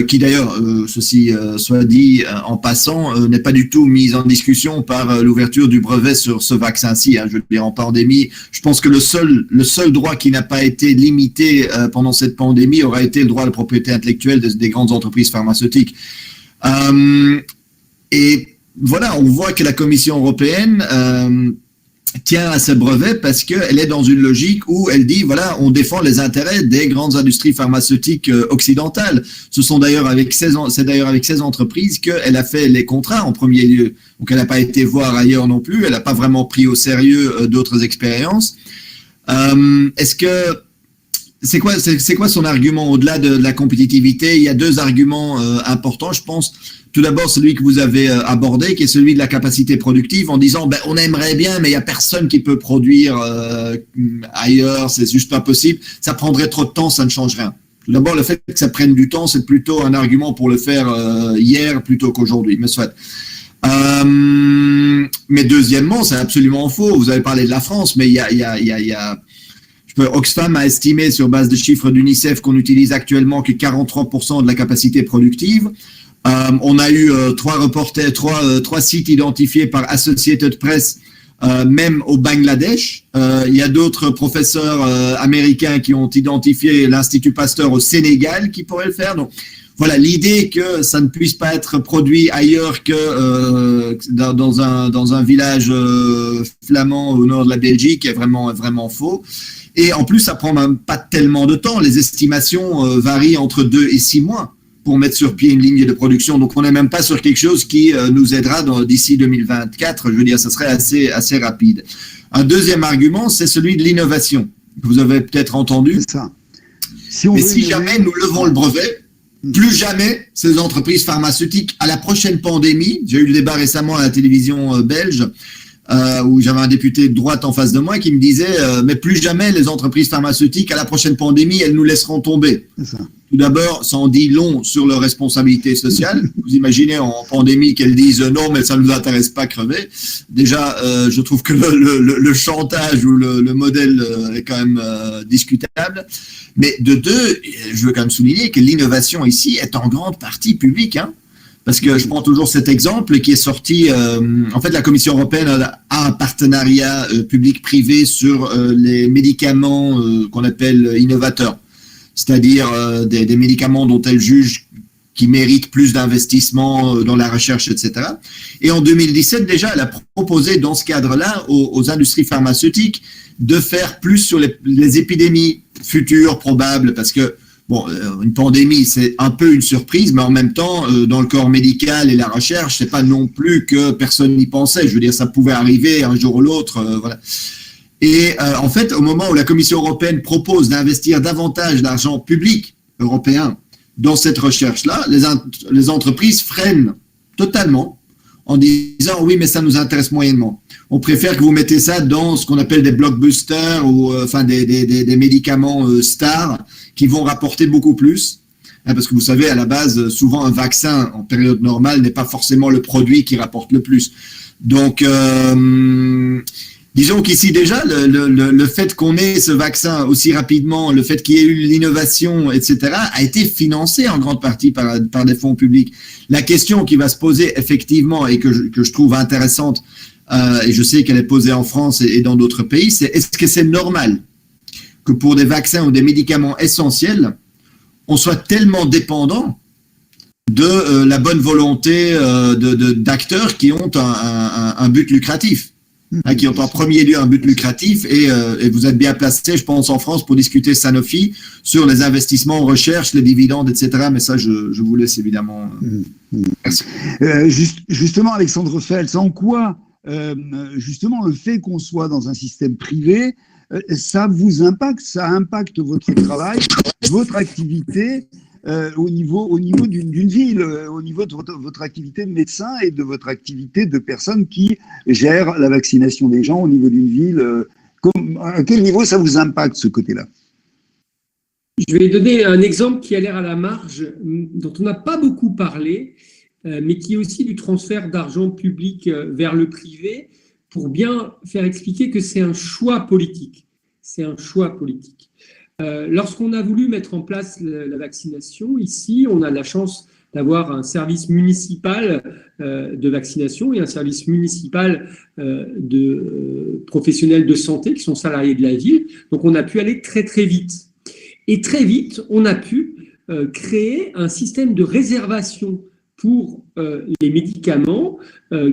Qui d'ailleurs, ceci soit dit en passant, n'est pas du tout mise en discussion par l'ouverture du brevet sur ce vaccin-ci. Je veux dire, en pandémie, je pense que le seul droit qui n'a pas été limité pendant cette pandémie aura été le droit à la propriété intellectuelle des grandes entreprises pharmaceutiques. Et voilà, on voit que la Commission européenne tient à ce brevet parce qu'elle est dans une logique où elle dit, voilà, on défend les intérêts des grandes industries pharmaceutiques occidentales. C'est d'ailleurs avec 16 entreprises qu'elle a fait les contrats en premier lieu. Donc, elle n'a pas été voir ailleurs non plus. Elle n'a pas vraiment pris au sérieux d'autres expériences. C'est quoi son argument au-delà de la compétitivité? Il y a deux arguments importants, je pense. Tout d'abord, celui que vous avez abordé, qui est celui de la capacité productive, en disant on aimerait bien, mais il n'y a personne qui peut produire ailleurs, c'est juste pas possible. Ça prendrait trop de temps, ça ne change rien. Tout d'abord, le fait que ça prenne du temps, c'est plutôt un argument pour le faire hier plutôt qu'aujourd'hui, me souhaite. Mais deuxièmement, c'est absolument faux. Vous avez parlé de la France, mais il y a Oxfam a estimé sur base de chiffres d'UNICEF qu'on utilise actuellement que 43% de la capacité productive. On a eu trois sites identifiés par Associated Press, même au Bangladesh. Il y a d'autres professeurs américains qui ont identifié l'Institut Pasteur au Sénégal qui pourrait le faire. Donc, voilà, l'idée que ça ne puisse pas être produit ailleurs que dans un village flamand au nord de la Belgique est vraiment faux. Et en plus, ça prend même pas tellement de temps. Les estimations varient entre 2 et 6 mois pour mettre sur pied une ligne de production. Donc, on n'est même pas sur quelque chose qui nous aidera d'ici 2024. Je veux dire, ça serait assez rapide. Un deuxième argument, c'est celui de l'innovation, que vous avez peut-être entendu. C'est ça. Mais si jamais nous levons le brevet, plus jamais ces entreprises pharmaceutiques, à la prochaine pandémie, j'ai eu le débat récemment à la télévision belge, où j'avais un député de droite en face de moi qui me disait mais plus jamais les entreprises pharmaceutiques, à la prochaine pandémie, elles nous laisseront tomber. C'est ça. Tout d'abord, ça en dit long sur leur responsabilité sociale. Vous imaginez en pandémie qu'elles disent non, mais ça ne nous intéresse pas, crever. Déjà, je trouve que le chantage ou le modèle est quand même discutable. Mais de deux, je veux quand même souligner que l'innovation ici est en grande partie publique, Parce que je prends toujours cet exemple qui est sorti. En fait, la Commission européenne a un partenariat public-privé sur les médicaments qu'on appelle innovateurs, c'est-à-dire des médicaments dont elle juge qui méritent plus d'investissement dans la recherche, etc. Et en 2017, déjà, elle a proposé dans ce cadre-là aux industries pharmaceutiques de faire plus sur les épidémies futures, probables, parce que bon, une pandémie, c'est un peu une surprise, mais en même temps, dans le corps médical et la recherche, c'est pas non plus que personne n'y pensait. Je veux dire, ça pouvait arriver un jour ou l'autre, voilà. Et en fait, au moment où la Commission européenne propose d'investir davantage d'argent public européen dans cette recherche-là, les entreprises freinent totalement en disant oui, mais ça nous intéresse moyennement. On préfère que vous mettez ça dans ce qu'on appelle des blockbusters ou enfin des médicaments stars qui vont rapporter beaucoup plus. Parce que vous savez, à la base, souvent un vaccin en période normale n'est pas forcément le produit qui rapporte le plus. Donc, disons qu'ici déjà, le fait qu'on ait ce vaccin aussi rapidement, le fait qu'il y ait eu l'innovation, etc., a été financé en grande partie par des fonds publics. La question qui va se poser effectivement et que je trouve intéressante, et je sais qu'elle est posée en France et dans d'autres pays, c'est est-ce que c'est normal que pour des vaccins ou des médicaments essentiels, on soit tellement dépendant de la bonne volonté d'acteurs qui ont un but lucratif, qui ont en premier lieu un but lucratif, et vous êtes bien placé, je pense, en France pour discuter Sanofi sur les investissements en recherche, les dividendes, etc. Mais ça, je vous laisse évidemment. Merci. Justement, Alexandre Fels, en quoi justement le fait qu'on soit dans un système privé, ça vous impacte, ça impacte votre travail, votre activité au niveau d'une ville, au niveau de votre activité de médecin et de votre activité de personne qui gère la vaccination des gens au niveau d'une ville. À quel niveau ça vous impacte, ce côté-là? Je vais donner un exemple qui a l'air à la marge, dont on n'a pas beaucoup parlé, mais qui est aussi du transfert d'argent public vers le privé, pour bien faire expliquer que c'est un choix politique. C'est un choix politique. Lorsqu'on a voulu mettre en place la vaccination, ici, on a la chance d'avoir un service municipal de vaccination et un service municipal de professionnels de santé qui sont salariés de la ville. Donc, on a pu aller très, très vite. Et très vite, on a pu créer un système de réservation pour les médicaments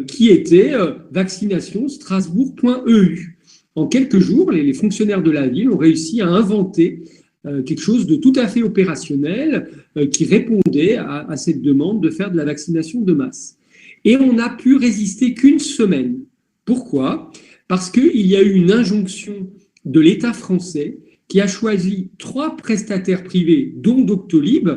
qui était vaccination strasbourg.eu. En quelques jours, les fonctionnaires de la ville ont réussi à inventer quelque chose de tout à fait opérationnel qui répondait à cette demande de faire de la vaccination de masse. Et on n'a pu résister qu'une semaine. Pourquoi ? Parce qu'il y a eu une injonction de l'État français qui a choisi 3 prestataires privés, dont Doctolib,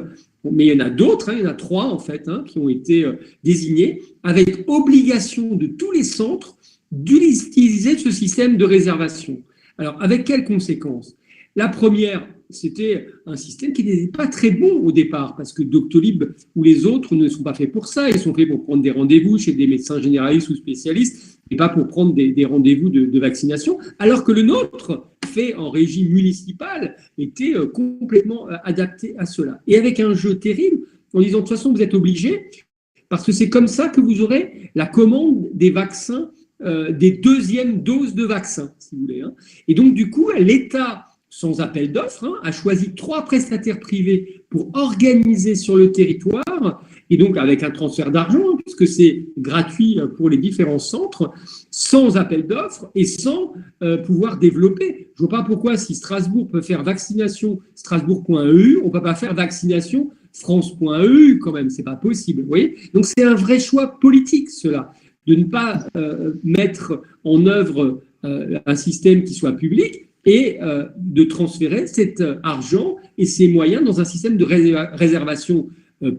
mais il y en a d'autres, il y en a 3 en fait, qui ont été désignés, avec obligation de tous les centres d'utiliser ce système de réservation. Alors, avec quelles conséquences ? La première, c'était un système qui n'était pas très bon au départ, parce que Doctolib ou les autres ne sont pas faits pour ça. Ils sont faits pour prendre des rendez-vous chez des médecins généralistes ou spécialistes, et pas pour prendre des rendez-vous de vaccination, alors que le nôtre, fait en régie municipale, était complètement adapté à cela. Et avec un jeu terrible, en disant, de toute façon, vous êtes obligés, parce que c'est comme ça que vous aurez la commande des vaccins, des deuxièmes doses de vaccins, si vous voulez. Et donc, du coup, l'État, sans appel d'offres, a choisi 3 prestataires privés pour organiser sur le territoire, et donc avec un transfert d'argent, puisque c'est gratuit pour les différents centres, sans appel d'offres et sans pouvoir développer. Je ne vois pas pourquoi, si Strasbourg peut faire vaccination strasbourg.eu, on ne peut pas faire vaccination france.eu quand même, c'est pas possible. Vous voyez ? Donc c'est un vrai choix politique, cela, de ne pas mettre en œuvre un système qui soit public et de transférer cet argent et ces moyens dans un système de réservation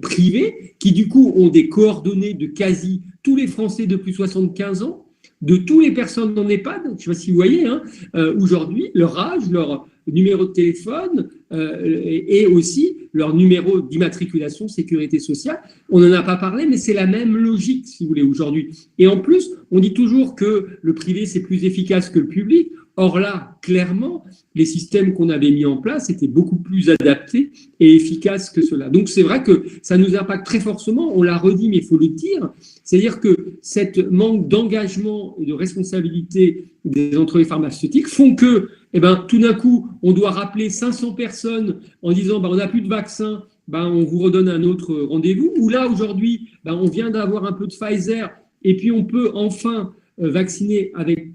privés qui, du coup, ont des coordonnées de quasi tous les Français de plus de 75 ans, de toutes les personnes en EHPAD, je ne sais pas si vous voyez, aujourd'hui, leur âge, leur numéro de téléphone et aussi leur numéro d'immatriculation sécurité sociale. On n'en a pas parlé, mais c'est la même logique, si vous voulez, aujourd'hui. Et en plus, on dit toujours que le privé, c'est plus efficace que le public. Or là, clairement, les systèmes qu'on avait mis en place étaient beaucoup plus adaptés et efficaces que cela. Donc, c'est vrai que ça nous impacte très fortement, on l'a redit, mais il faut le dire, c'est-à-dire que cette manque d'engagement et de responsabilité des entreprises pharmaceutiques font que, tout d'un coup, on doit rappeler 500 personnes en disant on n'a plus de vaccin, on vous redonne un autre rendez-vous. Ou là, aujourd'hui, on vient d'avoir un peu de Pfizer et puis on peut enfin vacciner avec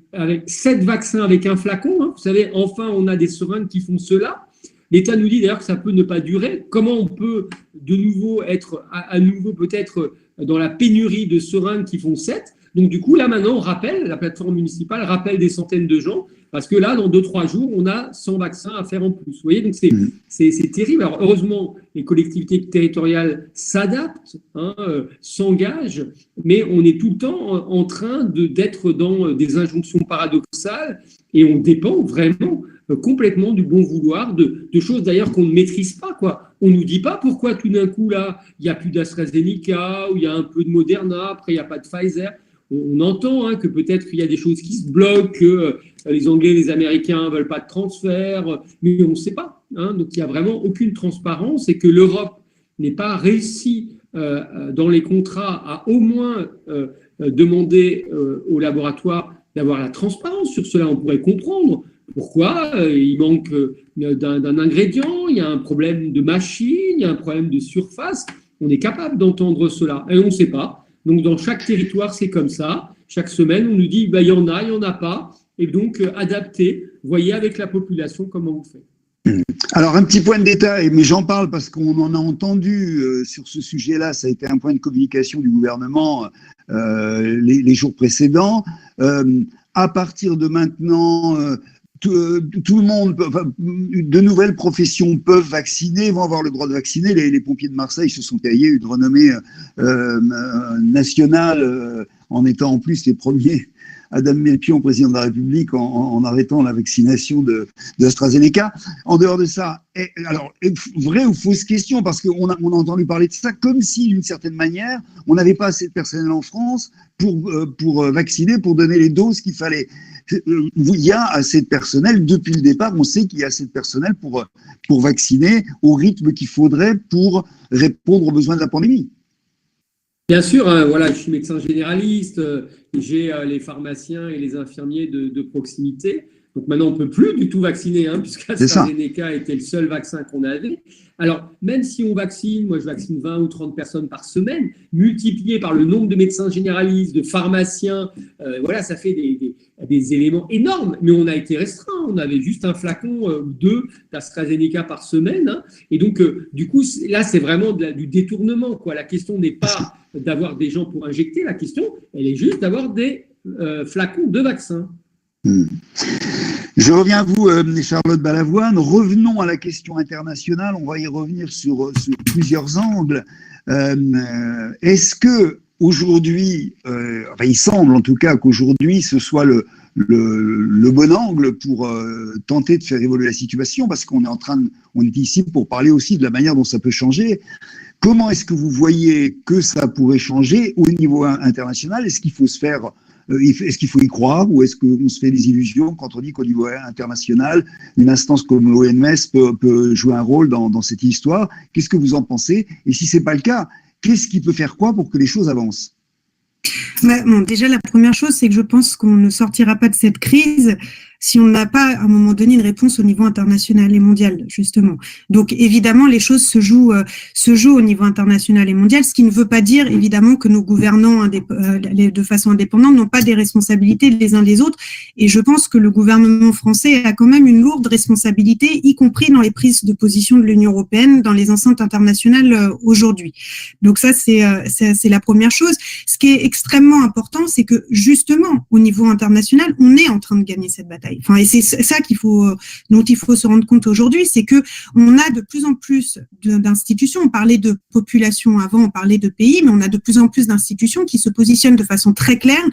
7 vaccins avec un flacon. Vous savez, enfin, on a des seringues qui font cela. L'État nous dit d'ailleurs que ça peut ne pas durer. Comment on peut de nouveau être à nouveau peut-être dans la pénurie de seringues qui font 7 ? Donc, du coup, là, maintenant, on rappelle, la plateforme municipale rappelle des centaines de gens Parce que là, dans 2-3 jours, on a 100 vaccins à faire en plus. Vous voyez, donc c'est terrible. Alors, heureusement, les collectivités territoriales s'adaptent, s'engagent, mais on est tout le temps en train d'être dans des injonctions paradoxales et on dépend vraiment complètement du bon vouloir de choses d'ailleurs qu'on ne maîtrise pas, quoi. On ne nous dit pas pourquoi tout d'un coup, là, il n'y a plus d'AstraZeneca ou il y a un peu de Moderna, après il n'y a pas de Pfizer. On entend que peut-être qu'il y a des choses qui se bloquent, que les Anglais et les Américains ne veulent pas de transfert, mais on ne sait pas. Donc, il n'y a vraiment aucune transparence et que l'Europe n'ait pas réussi dans les contrats à au moins demander aux laboratoires d'avoir la transparence sur cela. On pourrait comprendre pourquoi il manque d'un ingrédient, il y a un problème de machine, il y a un problème de surface. On est capable d'entendre cela et on ne sait pas. Donc, dans chaque territoire, c'est comme ça. Chaque semaine, on nous dit, il y en a, il n'y en a pas. Et donc, adapter, voyez avec la population comment vous faites. Alors, un petit point de détail, mais j'en parle parce qu'on en a entendu sur ce sujet-là. Ça a été un point de communication du gouvernement les jours précédents. À partir de maintenant, tout le monde, de nouvelles professions peuvent vacciner, vont avoir le droit de vacciner. Les pompiers de Marseille se sont payés une renommée nationale en étant en plus les premiers à damner le pion au président de la République en arrêtant la vaccination de AstraZeneca. En dehors de ça, alors, vraie ou fausse question, parce qu'on a entendu parler de ça comme si, d'une certaine manière, on n'avait pas assez de personnel en France pour vacciner, pour donner les doses qu'il fallait. Il y a assez de personnel, depuis le départ, on sait qu'il y a assez de personnel pour vacciner au rythme qu'il faudrait pour répondre aux besoins de la pandémie. Bien sûr, voilà, je suis médecin généraliste, j'ai les pharmaciens et les infirmiers de proximité. Donc maintenant, on ne peut plus du tout vacciner, puisqu'AstraZeneca était le seul vaccin qu'on avait. Alors, même si on vaccine, moi je vaccine 20 ou 30 personnes par semaine, multiplié par le nombre de médecins généralistes, de pharmaciens, voilà, ça fait des éléments énormes. Mais on a été restreint, on avait juste un flacon ou deux d'AstraZeneca par semaine. Et donc, du coup, là, c'est vraiment du détournement, quoi. La question n'est pas d'avoir des gens pour injecter, la question, elle est juste d'avoir des flacons de vaccins. Je reviens à vous, Charlotte Balavoine. Revenons à la question internationale. On va y revenir sur plusieurs angles. Est-ce que aujourd'hui, il semble en tout cas qu'aujourd'hui ce soit le bon angle pour tenter de faire évoluer la situation, parce qu'on est ici pour parler aussi de la manière dont ça peut changer. Comment est-ce que vous voyez que ça pourrait changer au niveau international? Est-ce qu'il faut est-ce qu'il faut y croire, ou est-ce qu'on se fait des illusions quand on dit qu'au niveau international, une instance comme l'OMS peut jouer un rôle dans cette histoire? Qu'est-ce que vous en pensez? Et si ce n'est pas le cas, qu'est-ce qui peut faire quoi pour que les choses avancent? Déjà, la première chose, c'est que je pense qu'on ne sortira pas de cette crise si on n'a pas, à un moment donné, une réponse au niveau international et mondial, justement. Donc, évidemment, les choses se jouent au niveau international et mondial, ce qui ne veut pas dire, évidemment, que nos gouvernants, de façon indépendante, n'ont pas des responsabilités les uns les autres. Et je pense que le gouvernement français a quand même une lourde responsabilité, y compris dans les prises de position de l'Union européenne, dans les enceintes internationales aujourd'hui. Donc ça, c'est la première chose. Ce qui est extrêmement important, c'est que, justement, au niveau international, on est en train de gagner cette bataille. Enfin, et c'est ça dont il faut se rendre compte aujourd'hui, c'est que on a de plus en plus d'institutions. On parlait de population avant, on parlait de pays, mais on a de plus en plus d'institutions qui se positionnent de façon très claire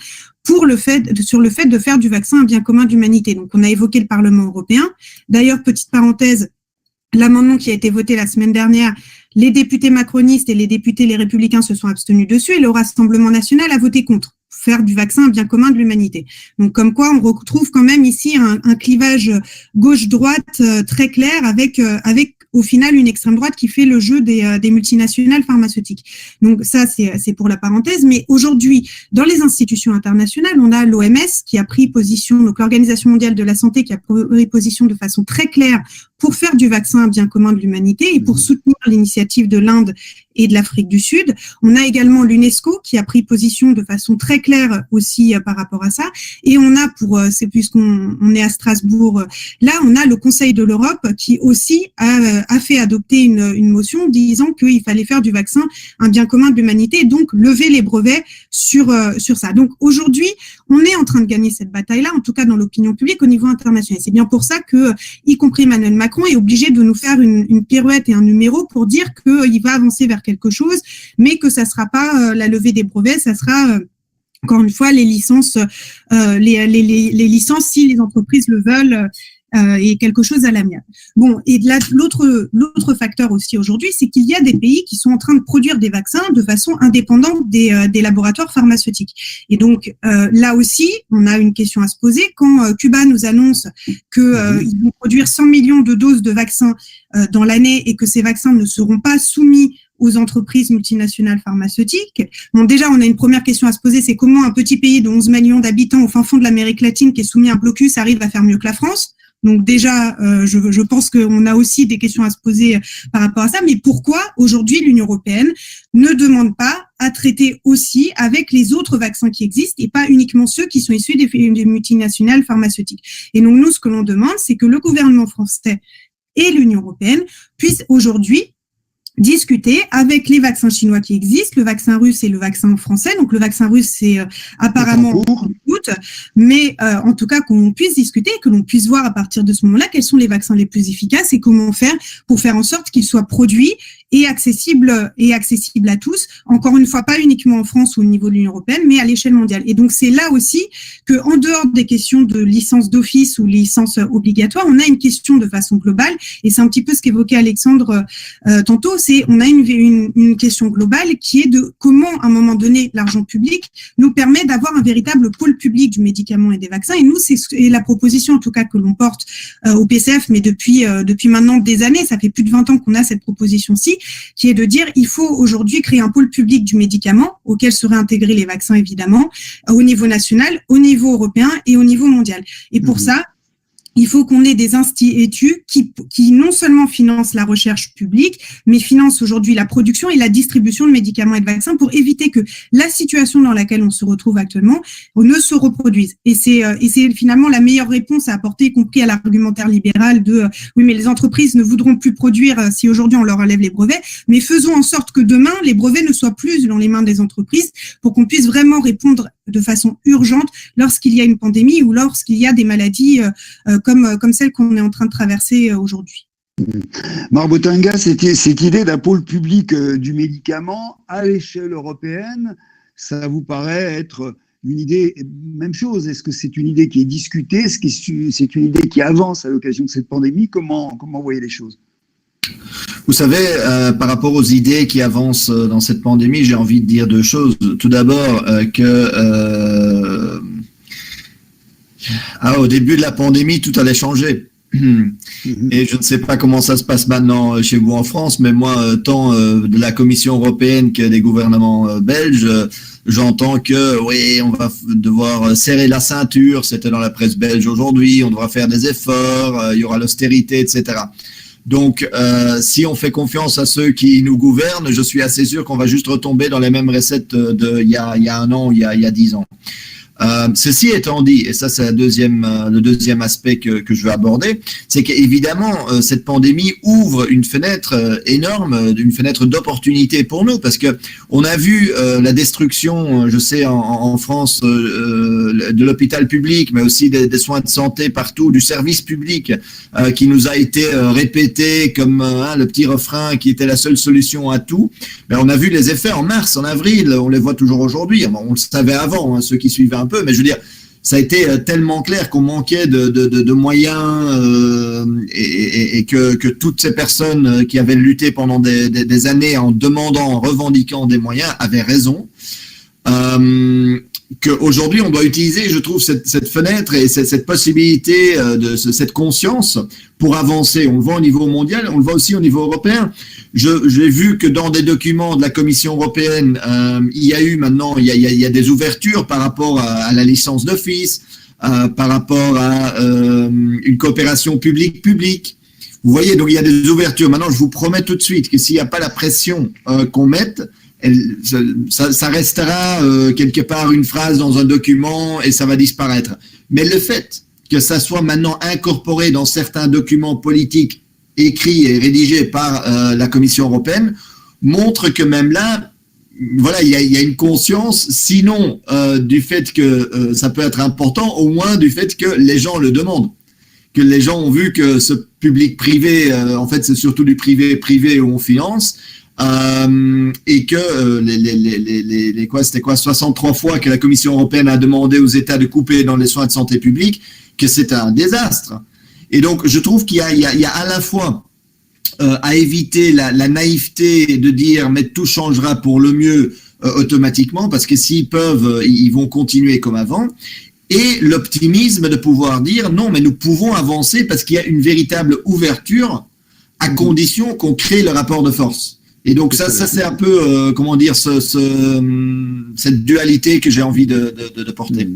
sur le fait de faire du vaccin un bien commun d'humanité. Donc, on a évoqué le Parlement européen. D'ailleurs, petite parenthèse, l'amendement qui a été voté la semaine dernière, les députés macronistes et les républicains se sont abstenus dessus et le Rassemblement national a voté contre. Faire du vaccin un bien commun de l'humanité. Donc, comme quoi, on retrouve quand même ici un clivage gauche-droite très clair avec au final une extrême droite qui fait le jeu des multinationales pharmaceutiques. Donc ça, c'est pour la parenthèse. Mais aujourd'hui, dans les institutions internationales, on a l'OMS qui a pris position, donc l'Organisation mondiale de la santé qui a pris position de façon très claire pour faire du vaccin un bien commun de l'humanité et pour soutenir l'initiative de l'Inde et de l'Afrique du Sud. On a également l'UNESCO qui a pris position de façon très claire aussi par rapport à ça. Et on a c'est puisqu'on est à Strasbourg, là on a le Conseil de l'Europe qui aussi a fait adopter une motion disant qu'il fallait faire du vaccin un bien commun de l'humanité et donc lever les brevets sur ça. Donc aujourd'hui, on est en train de gagner cette bataille-là, en tout cas dans l'opinion publique au niveau international. C'est bien pour ça que, y compris Emmanuel Macron, est obligé de nous faire une pirouette et un numéro pour dire qu'il va avancer vers quelque chose, mais que ça sera pas la levée des brevets, ça sera encore une fois les licences, les licences si les entreprises le veulent. Et quelque chose à l'amiable. Bon, et l'autre facteur aussi aujourd'hui, c'est qu'il y a des pays qui sont en train de produire des vaccins de façon indépendante des laboratoires pharmaceutiques. Et donc là aussi, on a une question à se poser. Quand Cuba nous annonce qu'ils vont produire 100 millions de doses de vaccins dans l'année et que ces vaccins ne seront pas soumis aux entreprises multinationales pharmaceutiques. Bon, déjà, on a une première question à se poser, c'est comment un petit pays de 11 millions d'habitants au fin fond de l'Amérique latine qui est soumis à un blocus arrive à faire mieux que la France. Donc déjà, je pense qu'on a aussi des questions à se poser par rapport à ça. Mais pourquoi aujourd'hui l'Union européenne ne demande pas à traiter aussi avec les autres vaccins qui existent et pas uniquement ceux qui sont issus des multinationales pharmaceutiques? Et donc nous, ce que l'on demande, c'est que le gouvernement français et l'Union européenne puissent aujourd'hui discuter avec les vaccins chinois qui existent, le vaccin russe et le vaccin français. Donc le vaccin russe, c'est apparemment en doute, mais en tout cas qu'on puisse discuter et que l'on puisse voir à partir de ce moment-là quels sont les vaccins les plus efficaces et comment faire pour faire en sorte qu'ils soient produits et accessibles à tous. Encore une fois, pas uniquement en France ou au niveau de l'Union européenne, mais à l'échelle mondiale. Et donc c'est là aussi que, en dehors des questions de licence d'office ou licence obligatoire, on a une question de façon globale. Et c'est un petit peu ce qu'évoquait Alexandre tantôt. On a une question globale qui est de comment, à un moment donné, l'argent public nous permet d'avoir un véritable pôle public du médicament et des vaccins. Et nous, c'est la proposition, en tout cas, que l'on porte au PCF, mais depuis maintenant des années, ça fait plus de 20 ans qu'on a cette proposition-ci, qui est de dire il faut aujourd'hui créer un pôle public du médicament auquel seraient intégrés les vaccins, évidemment, au niveau national, au niveau européen et au niveau mondial. Et pour ça, il faut qu'on ait des instituts qui non seulement financent la recherche publique, mais financent aujourd'hui la production et la distribution de médicaments et de vaccins pour éviter que la situation dans laquelle on se retrouve actuellement ne se reproduise. Et c'est finalement la meilleure réponse à apporter, y compris à l'argumentaire libéral de oui, mais les entreprises ne voudront plus produire si aujourd'hui on leur enlève les brevets, mais faisons en sorte que demain, les brevets ne soient plus dans les mains des entreprises pour qu'on puisse vraiment répondre de façon urgente lorsqu'il y a une pandémie ou lorsqu'il y a des maladies comme celle qu'on est en train de traverser aujourd'hui. Marc Botinga, cette idée d'un pôle public du médicament à l'échelle européenne, ça vous paraît être une idée, même chose, est-ce que c'est une idée qui est discutée, est-ce que c'est une idée qui avance à l'occasion de cette pandémie? Comment voyez les choses? Vous savez, par rapport aux idées qui avancent dans cette pandémie, j'ai envie de dire deux choses. Tout d'abord, au début de la pandémie, tout allait changer. Et je ne sais pas comment ça se passe maintenant chez vous en France, mais moi, tant de la Commission européenne que des gouvernements belges, j'entends que oui, on va devoir serrer la ceinture, c'était dans la presse belge aujourd'hui, on devra faire des efforts, il y aura l'austérité, etc. Donc, si on fait confiance à ceux qui nous gouvernent, je suis assez sûr qu'on va juste retomber dans les mêmes recettes d'il y a un an, il y a 10 ans. Ceci étant dit, et ça c'est le deuxième aspect que je veux aborder, c'est qu'évidemment cette pandémie ouvre une fenêtre énorme, une fenêtre d'opportunité pour nous, parce que on a vu la destruction, je sais en France, de l'hôpital public, mais aussi des soins de santé partout, du service public qui nous a été répété comme le petit refrain qui était la seule solution à tout. Mais on a vu les effets en mars, en avril, on les voit toujours aujourd'hui. On le savait avant, ceux qui suivaient un peu, mais je veux dire, ça a été tellement clair qu'on manquait de moyens et que toutes ces personnes qui avaient lutté pendant des années en demandant, en revendiquant des moyens avaient raison. Qu'aujourd'hui, on doit utiliser, je trouve, cette fenêtre et cette possibilité cette conscience pour avancer. On le voit au niveau mondial, on le voit aussi au niveau européen. J'ai vu que dans des documents de la Commission européenne, il y a eu maintenant, il y a des ouvertures par rapport à la licence d'office, par rapport à une coopération publique-publique, Vous voyez, donc il y a des ouvertures. Maintenant, je vous promets tout de suite que s'il n'y a pas la pression qu'on mette, ça restera quelque part une phrase dans un document et ça va disparaître. Mais le fait que ça soit maintenant incorporé dans certains documents politiques écrits et rédigés par la Commission européenne montre que même là, voilà, il y a une conscience, sinon du fait que ça peut être important, au moins du fait que les gens le demandent. Que les gens ont vu que ce public-privé, en fait, c'est surtout du privé-privé où on finance, et que c'était quoi, 63 fois que la Commission européenne a demandé aux États de couper dans les soins de santé publique, que c'est un désastre. Et donc, je trouve qu'il y a à la fois à éviter la naïveté de dire mais tout changera pour le mieux automatiquement, parce que s'ils peuvent, ils vont continuer comme avant. Et l'optimisme de pouvoir dire non, mais nous pouvons avancer parce qu'il y a une véritable ouverture à condition qu'on crée le rapport de force. Et donc ça c'est un peu, comment dire, cette dualité que j'ai envie de porter.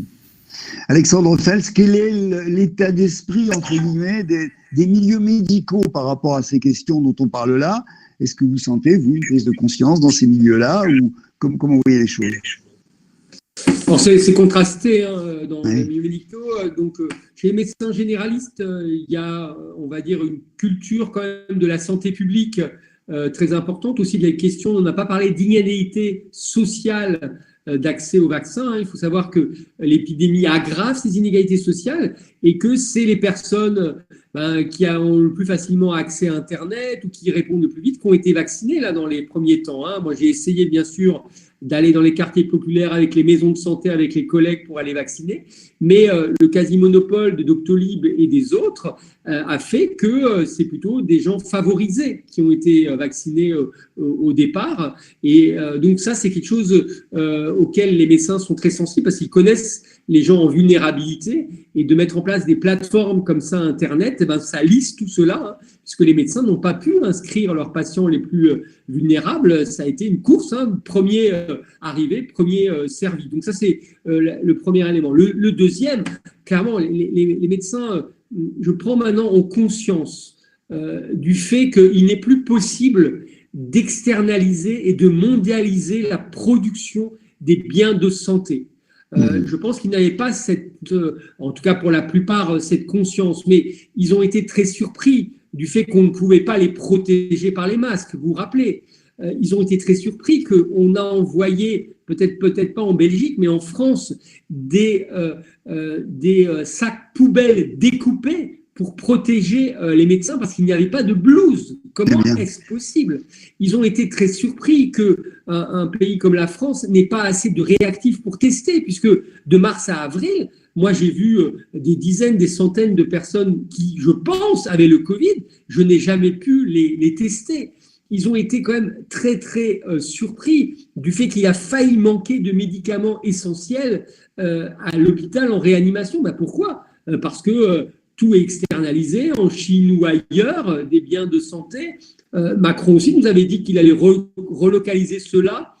Alexandre Fels, quel est l'état d'esprit, entre guillemets, des milieux médicaux par rapport à ces questions dont on parle là? Est-ce que vous sentez, vous, une prise de conscience dans ces milieux-là, ou comment vous voyez les choses? Alors c'est contrasté dans les milieux médicaux. Donc, chez les médecins généralistes, il y a, on va dire, une culture quand même de la santé publique très importante. Aussi, des questions, on n'a pas parlé d'inégalité sociale d'accès au vaccin. Il faut savoir que l'épidémie aggrave ces inégalités sociales et que c'est les personnes qui ont le plus facilement accès à Internet ou qui répondent le plus vite qui ont été vaccinées là, dans les premiers temps. Moi, j'ai essayé, bien sûr, d'aller dans les quartiers populaires avec les maisons de santé, avec les collègues pour aller vacciner. Mais le quasi-monopole de Doctolib et des autres a fait que c'est plutôt des gens favorisés qui ont été vaccinés au départ. Et donc ça, c'est quelque chose auquel les médecins sont très sensibles parce qu'ils connaissent les gens en vulnérabilité. Et de mettre en place des plateformes comme ça, Internet, ça lisse tout cela, puisque les médecins n'ont pas pu inscrire leurs patients les plus vulnérables. Ça a été une course, premier arrivé, premier servi. Donc ça, c'est le premier élément. Le deuxième, clairement, les médecins, je prends maintenant en conscience du fait qu'il n'est plus possible d'externaliser et de mondialiser la production des biens de santé. Je pense qu'ils n'avaient pas en tout cas pour la plupart, cette conscience, mais ils ont été très surpris du fait qu'on ne pouvait pas les protéger par les masques. Vous vous rappelez, ils ont été très surpris qu'on a envoyé, peut-être pas en Belgique, mais en France, des sacs poubelles découpés pour protéger les médecins parce qu'il n'y avait pas de blouse. Comment est-ce possible? Ils ont été très surpris qu'un pays comme la France n'ait pas assez de réactifs pour tester, puisque de mars à avril, moi j'ai vu des dizaines, des centaines de personnes qui, je pense, avaient le Covid. Je n'ai jamais pu les tester. Ils ont été quand même très, très surpris du fait qu'il a failli manquer de médicaments essentiels à l'hôpital en réanimation. Pourquoi? Parce que tout est externalisé en Chine ou ailleurs, des biens de santé. Macron aussi nous avait dit qu'il allait relocaliser cela.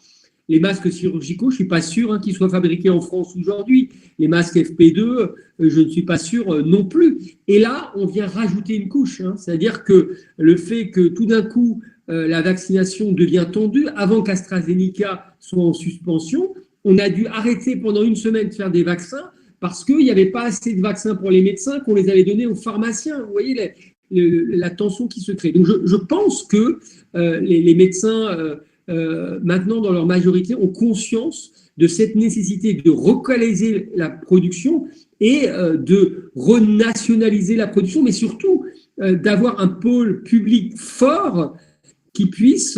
Les masques chirurgicaux, je ne suis pas sûr qu'ils soient fabriqués en France aujourd'hui. Les masques FP2, je ne suis pas sûr non plus. Et là, on vient rajouter une couche. C'est-à-dire que le fait que tout d'un coup, la vaccination devient tendue, avant qu'AstraZeneca soit en suspension, on a dû arrêter pendant une semaine de faire des vaccins parce qu'il n'y avait pas assez de vaccins pour les médecins qu'on les avait donnés aux pharmaciens. Vous voyez la tension qui se crée. Donc je pense que les médecins, maintenant dans leur majorité, ont conscience de cette nécessité de relocaliser la production et de renationaliser la production, mais surtout d'avoir un pôle public fort qui puisse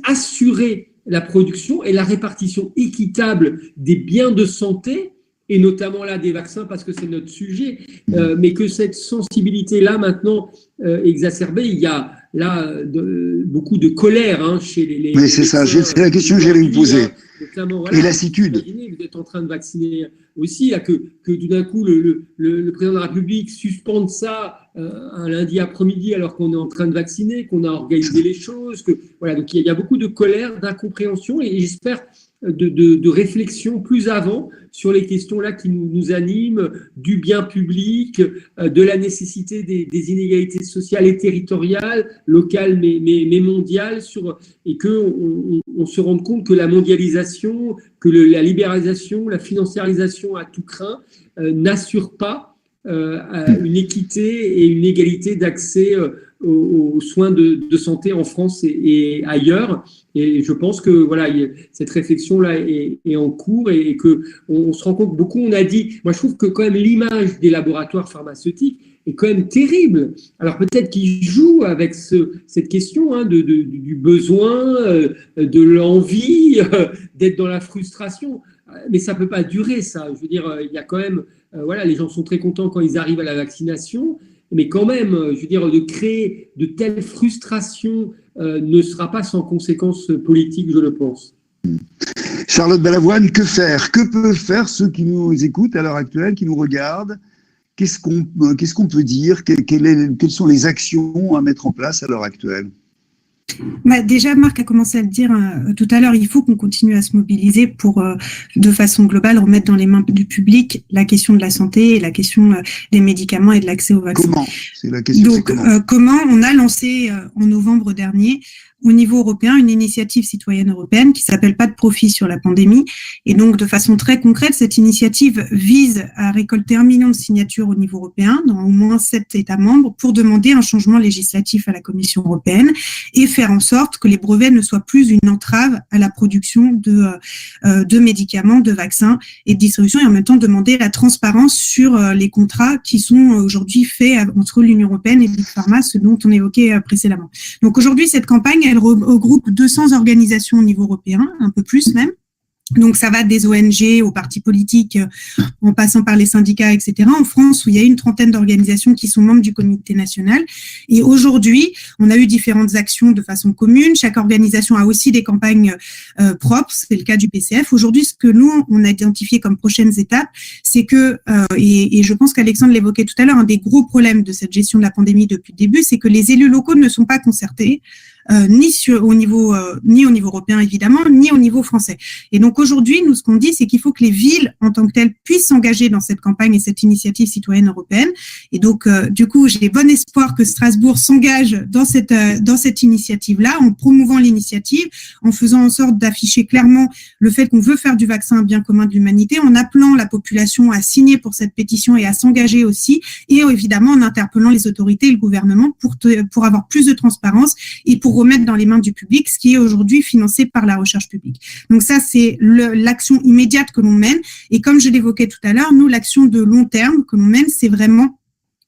assurer la production et la répartition équitable des biens de santé, et notamment là des vaccins, parce que c'est notre sujet, mais que cette sensibilité-là, maintenant, exacerbée, il y a là beaucoup de colère chez les oui, c'est ça, c'est la question que j'allais vous poser. Et lassitude. Imaginez, vous êtes en train de vacciner aussi, là, que tout d'un coup, le président de la République suspende ça un lundi après-midi alors qu'on est en train de vacciner, qu'on a organisé les choses. Voilà, donc il y a beaucoup de colère, d'incompréhension, et j'espère de réflexion plus avant sur les questions-là qui nous animent, du bien public, de la nécessité des inégalités sociales et territoriales, locales mais mondiales, et qu'on se rende compte que la mondialisation, que la libéralisation, la financiarisation à tout crin n'assure pas une équité et une égalité d'accès aux soins de santé en France et ailleurs. Et je pense que voilà, cette réflexion-là est en cours et qu'on se rend compte beaucoup. On a dit, moi je trouve que quand même l'image des laboratoires pharmaceutiques est quand même terrible. Alors peut-être qu'ils jouent avec cette question du besoin, de l'envie, d'être dans la frustration. Mais ça ne peut pas durer, ça. Je veux dire, il y a quand même, voilà, les gens sont très contents quand ils arrivent à la vaccination. Mais quand même, je veux dire, de créer de telles frustrations ne sera pas sans conséquences politiques, je le pense. Charlotte Balavoine, que faire? Que peuvent faire ceux qui nous écoutent à l'heure actuelle, qui nous regardent? Qu'est-ce qu'on peut dire? Quelles sont les actions à mettre en place à l'heure actuelle? Déjà, Marc a commencé à le dire tout à l'heure, il faut qu'on continue à se mobiliser pour, de façon globale, remettre dans les mains du public la question de la santé et la question des médicaments et de l'accès aux vaccins. Comment? C'est la question. Donc, comment on a lancé en novembre dernier au niveau européen une initiative citoyenne européenne qui s'appelle Pas de profit sur la pandémie. Et donc, de façon très concrète, cette initiative vise à récolter 1 million de signatures au niveau européen, dans au moins 7 États membres, pour demander un changement législatif à la Commission européenne et faire en sorte que les brevets ne soient plus une entrave à la production de médicaments, de vaccins et de distribution, et en même temps demander la transparence sur les contrats qui sont aujourd'hui faits entre l'Union européenne et Big Pharma, ce dont on évoquait précédemment. Donc aujourd'hui, cette campagne, elle regroupe 200 organisations au niveau européen, un peu plus même. Donc, ça va des ONG aux partis politiques, en passant par les syndicats, etc. En France, où il y a une trentaine d'organisations qui sont membres du comité national. Et aujourd'hui, on a eu différentes actions de façon commune. Chaque organisation a aussi des campagnes propres. C'est le cas du PCF. Aujourd'hui, ce que nous, on a identifié comme prochaines étapes, c'est que, et je pense qu'Alexandre l'évoquait tout à l'heure, un des gros problèmes de cette gestion de la pandémie depuis le début, c'est que les élus locaux ne sont pas concertés. Ni au niveau européen évidemment, ni au niveau français. Et donc aujourd'hui, nous ce qu'on dit, c'est qu'il faut que les villes en tant que telles puissent s'engager dans cette campagne et cette initiative citoyenne européenne. Et donc du coup, j'ai bon espoir que Strasbourg s'engage dans cette initiative-là, en promouvant l'initiative, en faisant en sorte d'afficher clairement le fait qu'on veut faire du vaccin un bien commun de l'humanité, en appelant la population à signer pour cette pétition et à s'engager aussi, et évidemment en interpellant les autorités et le gouvernement pour avoir plus de transparence et pour remettre dans les mains du public ce qui est aujourd'hui financé par la recherche publique. Donc ça, c'est l'action immédiate que l'on mène. Et comme je l'évoquais tout à l'heure, nous, l'action de long terme que l'on mène, c'est vraiment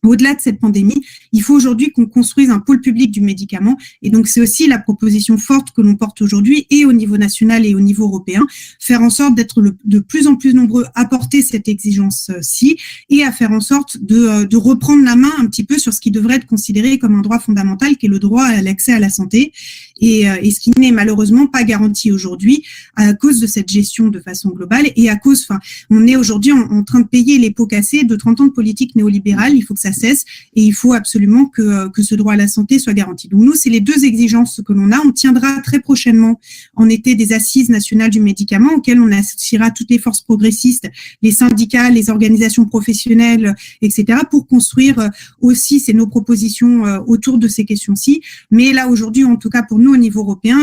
au-delà de cette pandémie, il faut aujourd'hui qu'on construise un pôle public du médicament. Et donc, c'est aussi la proposition forte que l'on porte aujourd'hui, et au niveau national et au niveau européen, faire en sorte d'être de plus en plus nombreux à porter cette exigence-ci et à faire en sorte de reprendre la main un petit peu sur ce qui devrait être considéré comme un droit fondamental, qui est le droit à l'accès à la santé, et ce qui n'est malheureusement pas garanti aujourd'hui à cause de cette gestion de façon globale et à cause, on est aujourd'hui en train de payer les pots cassés de 30 ans de politique néolibérale. Il faut que ça cesse et il faut absolument que ce droit à la santé soit garanti. Donc nous, c'est les deux exigences que l'on a. On tiendra très prochainement en été des assises nationales du médicament auxquelles on associera toutes les forces progressistes, les syndicats, les organisations professionnelles, etc. pour construire aussi nos propositions autour de ces questions-ci. Mais là, aujourd'hui, en tout cas pour nous au niveau européen,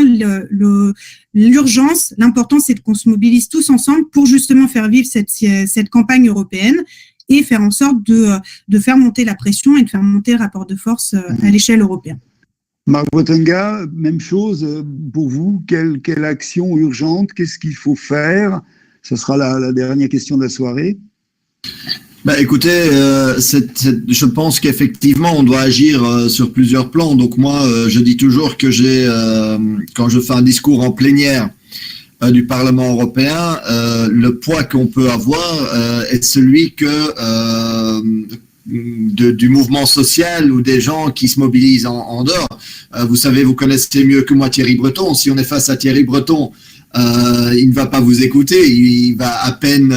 l'urgence, l'important, c'est qu'on se mobilise tous ensemble pour justement faire vivre cette campagne européenne et faire en sorte de faire monter la pression et de faire monter le rapport de force à l'échelle européenne. Marc Boitenga, même chose pour vous. Quelle action urgente? Qu'est-ce qu'il faut faire? Ce sera la dernière question de la soirée. Écoutez, je pense qu'effectivement, on doit agir sur plusieurs plans. Donc moi, je dis toujours que quand je fais un discours en plénière du Parlement européen, le poids qu'on peut avoir est celui du mouvement social ou des gens qui se mobilisent en dehors. Vous savez, vous connaissez mieux que moi Thierry Breton. Si on est face à Thierry Breton, il ne va pas vous écouter, il va à peine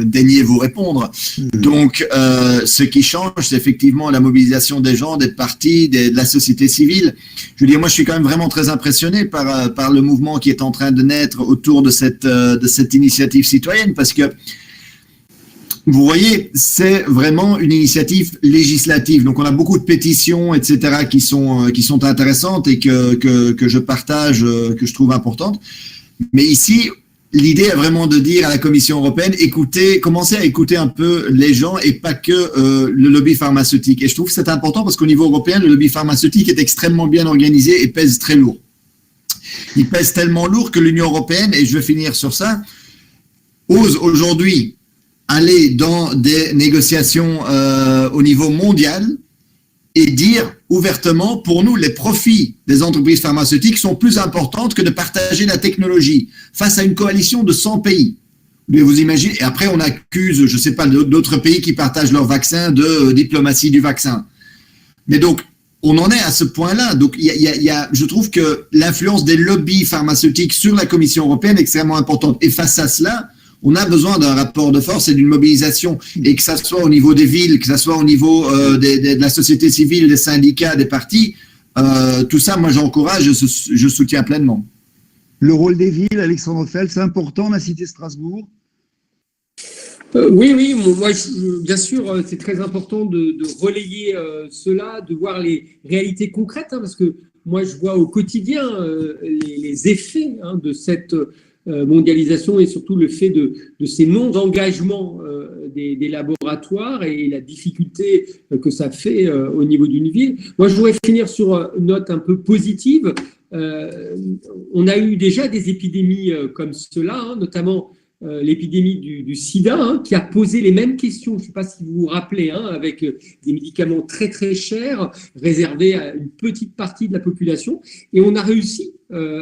daigner vous répondre. Donc, ce qui change, c'est effectivement la mobilisation des gens, des partis, de la société civile. Je veux dire, moi, je suis quand même vraiment très impressionné par le mouvement qui est en train de naître autour de cette initiative citoyenne, parce que vous voyez, c'est vraiment une initiative législative. Donc, on a beaucoup de pétitions, etc., qui sont intéressantes et que je partage, que je trouve importantes. Mais ici, l'idée est vraiment de dire à la Commission européenne, commencez à écouter un peu les gens et pas que le lobby pharmaceutique. Et je trouve que c'est important parce qu'au niveau européen, le lobby pharmaceutique est extrêmement bien organisé et pèse très lourd. Il pèse tellement lourd que l'Union européenne, et je vais finir sur ça, ose aujourd'hui aller dans des négociations au niveau mondial et dire ouvertement, pour nous, les profits des entreprises pharmaceutiques sont plus importants que de partager la technologie face à une coalition de 100 pays. Vous imaginez, et après on accuse, je ne sais pas, d'autres pays qui partagent leurs vaccins de diplomatie du vaccin. Mais donc, on en est à ce point-là. Donc, je trouve que l'influence des lobbies pharmaceutiques sur la Commission européenne est extrêmement importante. Et face à cela, on a besoin d'un rapport de force et d'une mobilisation, et que ça soit au niveau des villes, que ça soit au niveau de la société civile, des syndicats, des partis, tout ça, moi j'encourage, je soutiens pleinement. Le rôle des villes, Alexandre Feld, c'est important, la cité Strasbourg. Oui, moi, bien sûr, c'est très important de relayer cela, de voir les réalités concrètes, parce que moi je vois au quotidien les effets de cette mondialisation et surtout le fait de ces non-engagements des laboratoires et la difficulté que ça fait au niveau d'une ville. Moi, je voudrais finir sur une note un peu positive. On a eu déjà des épidémies comme cela, notamment l'épidémie du sida, qui a posé les mêmes questions, je ne sais pas si vous vous rappelez, avec des médicaments très très chers, réservés à une petite partie de la population. Et on a réussi,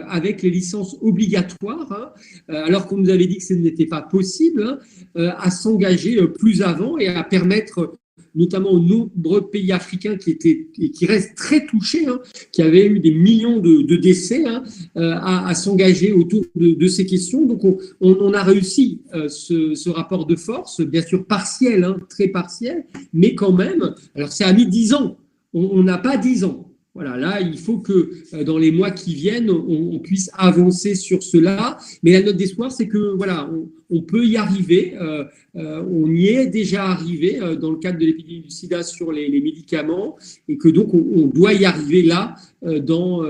avec les licences obligatoires, alors qu'on nous avait dit que ce n'était pas possible, à s'engager plus avant et à permettre notamment aux nombreux pays africains qui restent très touchés, qui avaient eu des millions de décès, à s'engager autour de ces questions. Donc, on a réussi ce rapport de force, bien sûr partiel, très partiel, mais quand même. Alors, ça a mis 10 ans. On n'a pas 10 ans. Voilà, là, il faut que dans les mois qui viennent, on puisse avancer sur cela. Mais la note d'espoir, c'est que voilà, on peut y arriver. On y est déjà arrivé dans le cadre de l'épidémie du sida sur les médicaments, et que donc on doit y arriver là dans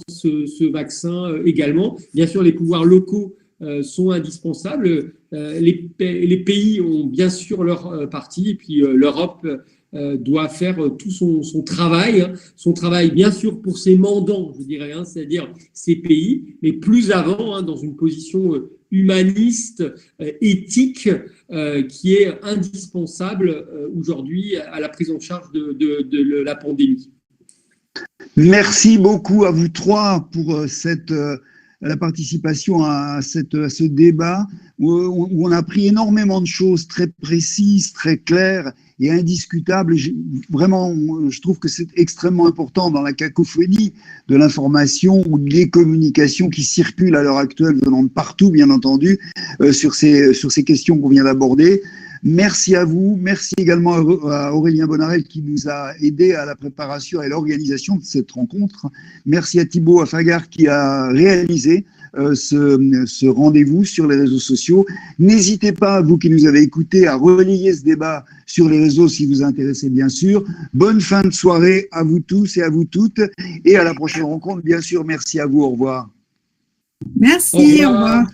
ce vaccin également. Bien sûr, les pouvoirs locaux sont indispensables. Les pays ont bien sûr leur partie, et puis l'Europe doit faire tout son travail bien sûr pour ses mandants, je dirais, c'est-à-dire ces pays, mais plus avant, dans une position humaniste, éthique, qui est indispensable aujourd'hui à la prise en charge de la pandémie. Merci beaucoup à vous trois pour la participation à ce débat où on a appris énormément de choses très précises, très claires et indiscutables. Vraiment, je trouve que c'est extrêmement important dans la cacophonie de l'information ou des communications qui circulent à l'heure actuelle venant de partout, bien entendu, sur ces questions qu'on vient d'aborder. Merci à vous. Merci également à Aurélien Bonarel qui nous a aidé à la préparation et à l'organisation de cette rencontre. Merci à Thibaut Affagar qui a réalisé ce rendez-vous sur les réseaux sociaux. N'hésitez pas, vous qui nous avez écoutés, à relayer ce débat sur les réseaux si vous intéressez, bien sûr. Bonne fin de soirée à vous tous et à vous toutes. Et à la prochaine rencontre, bien sûr. Merci à vous. Au revoir. Merci. Au revoir.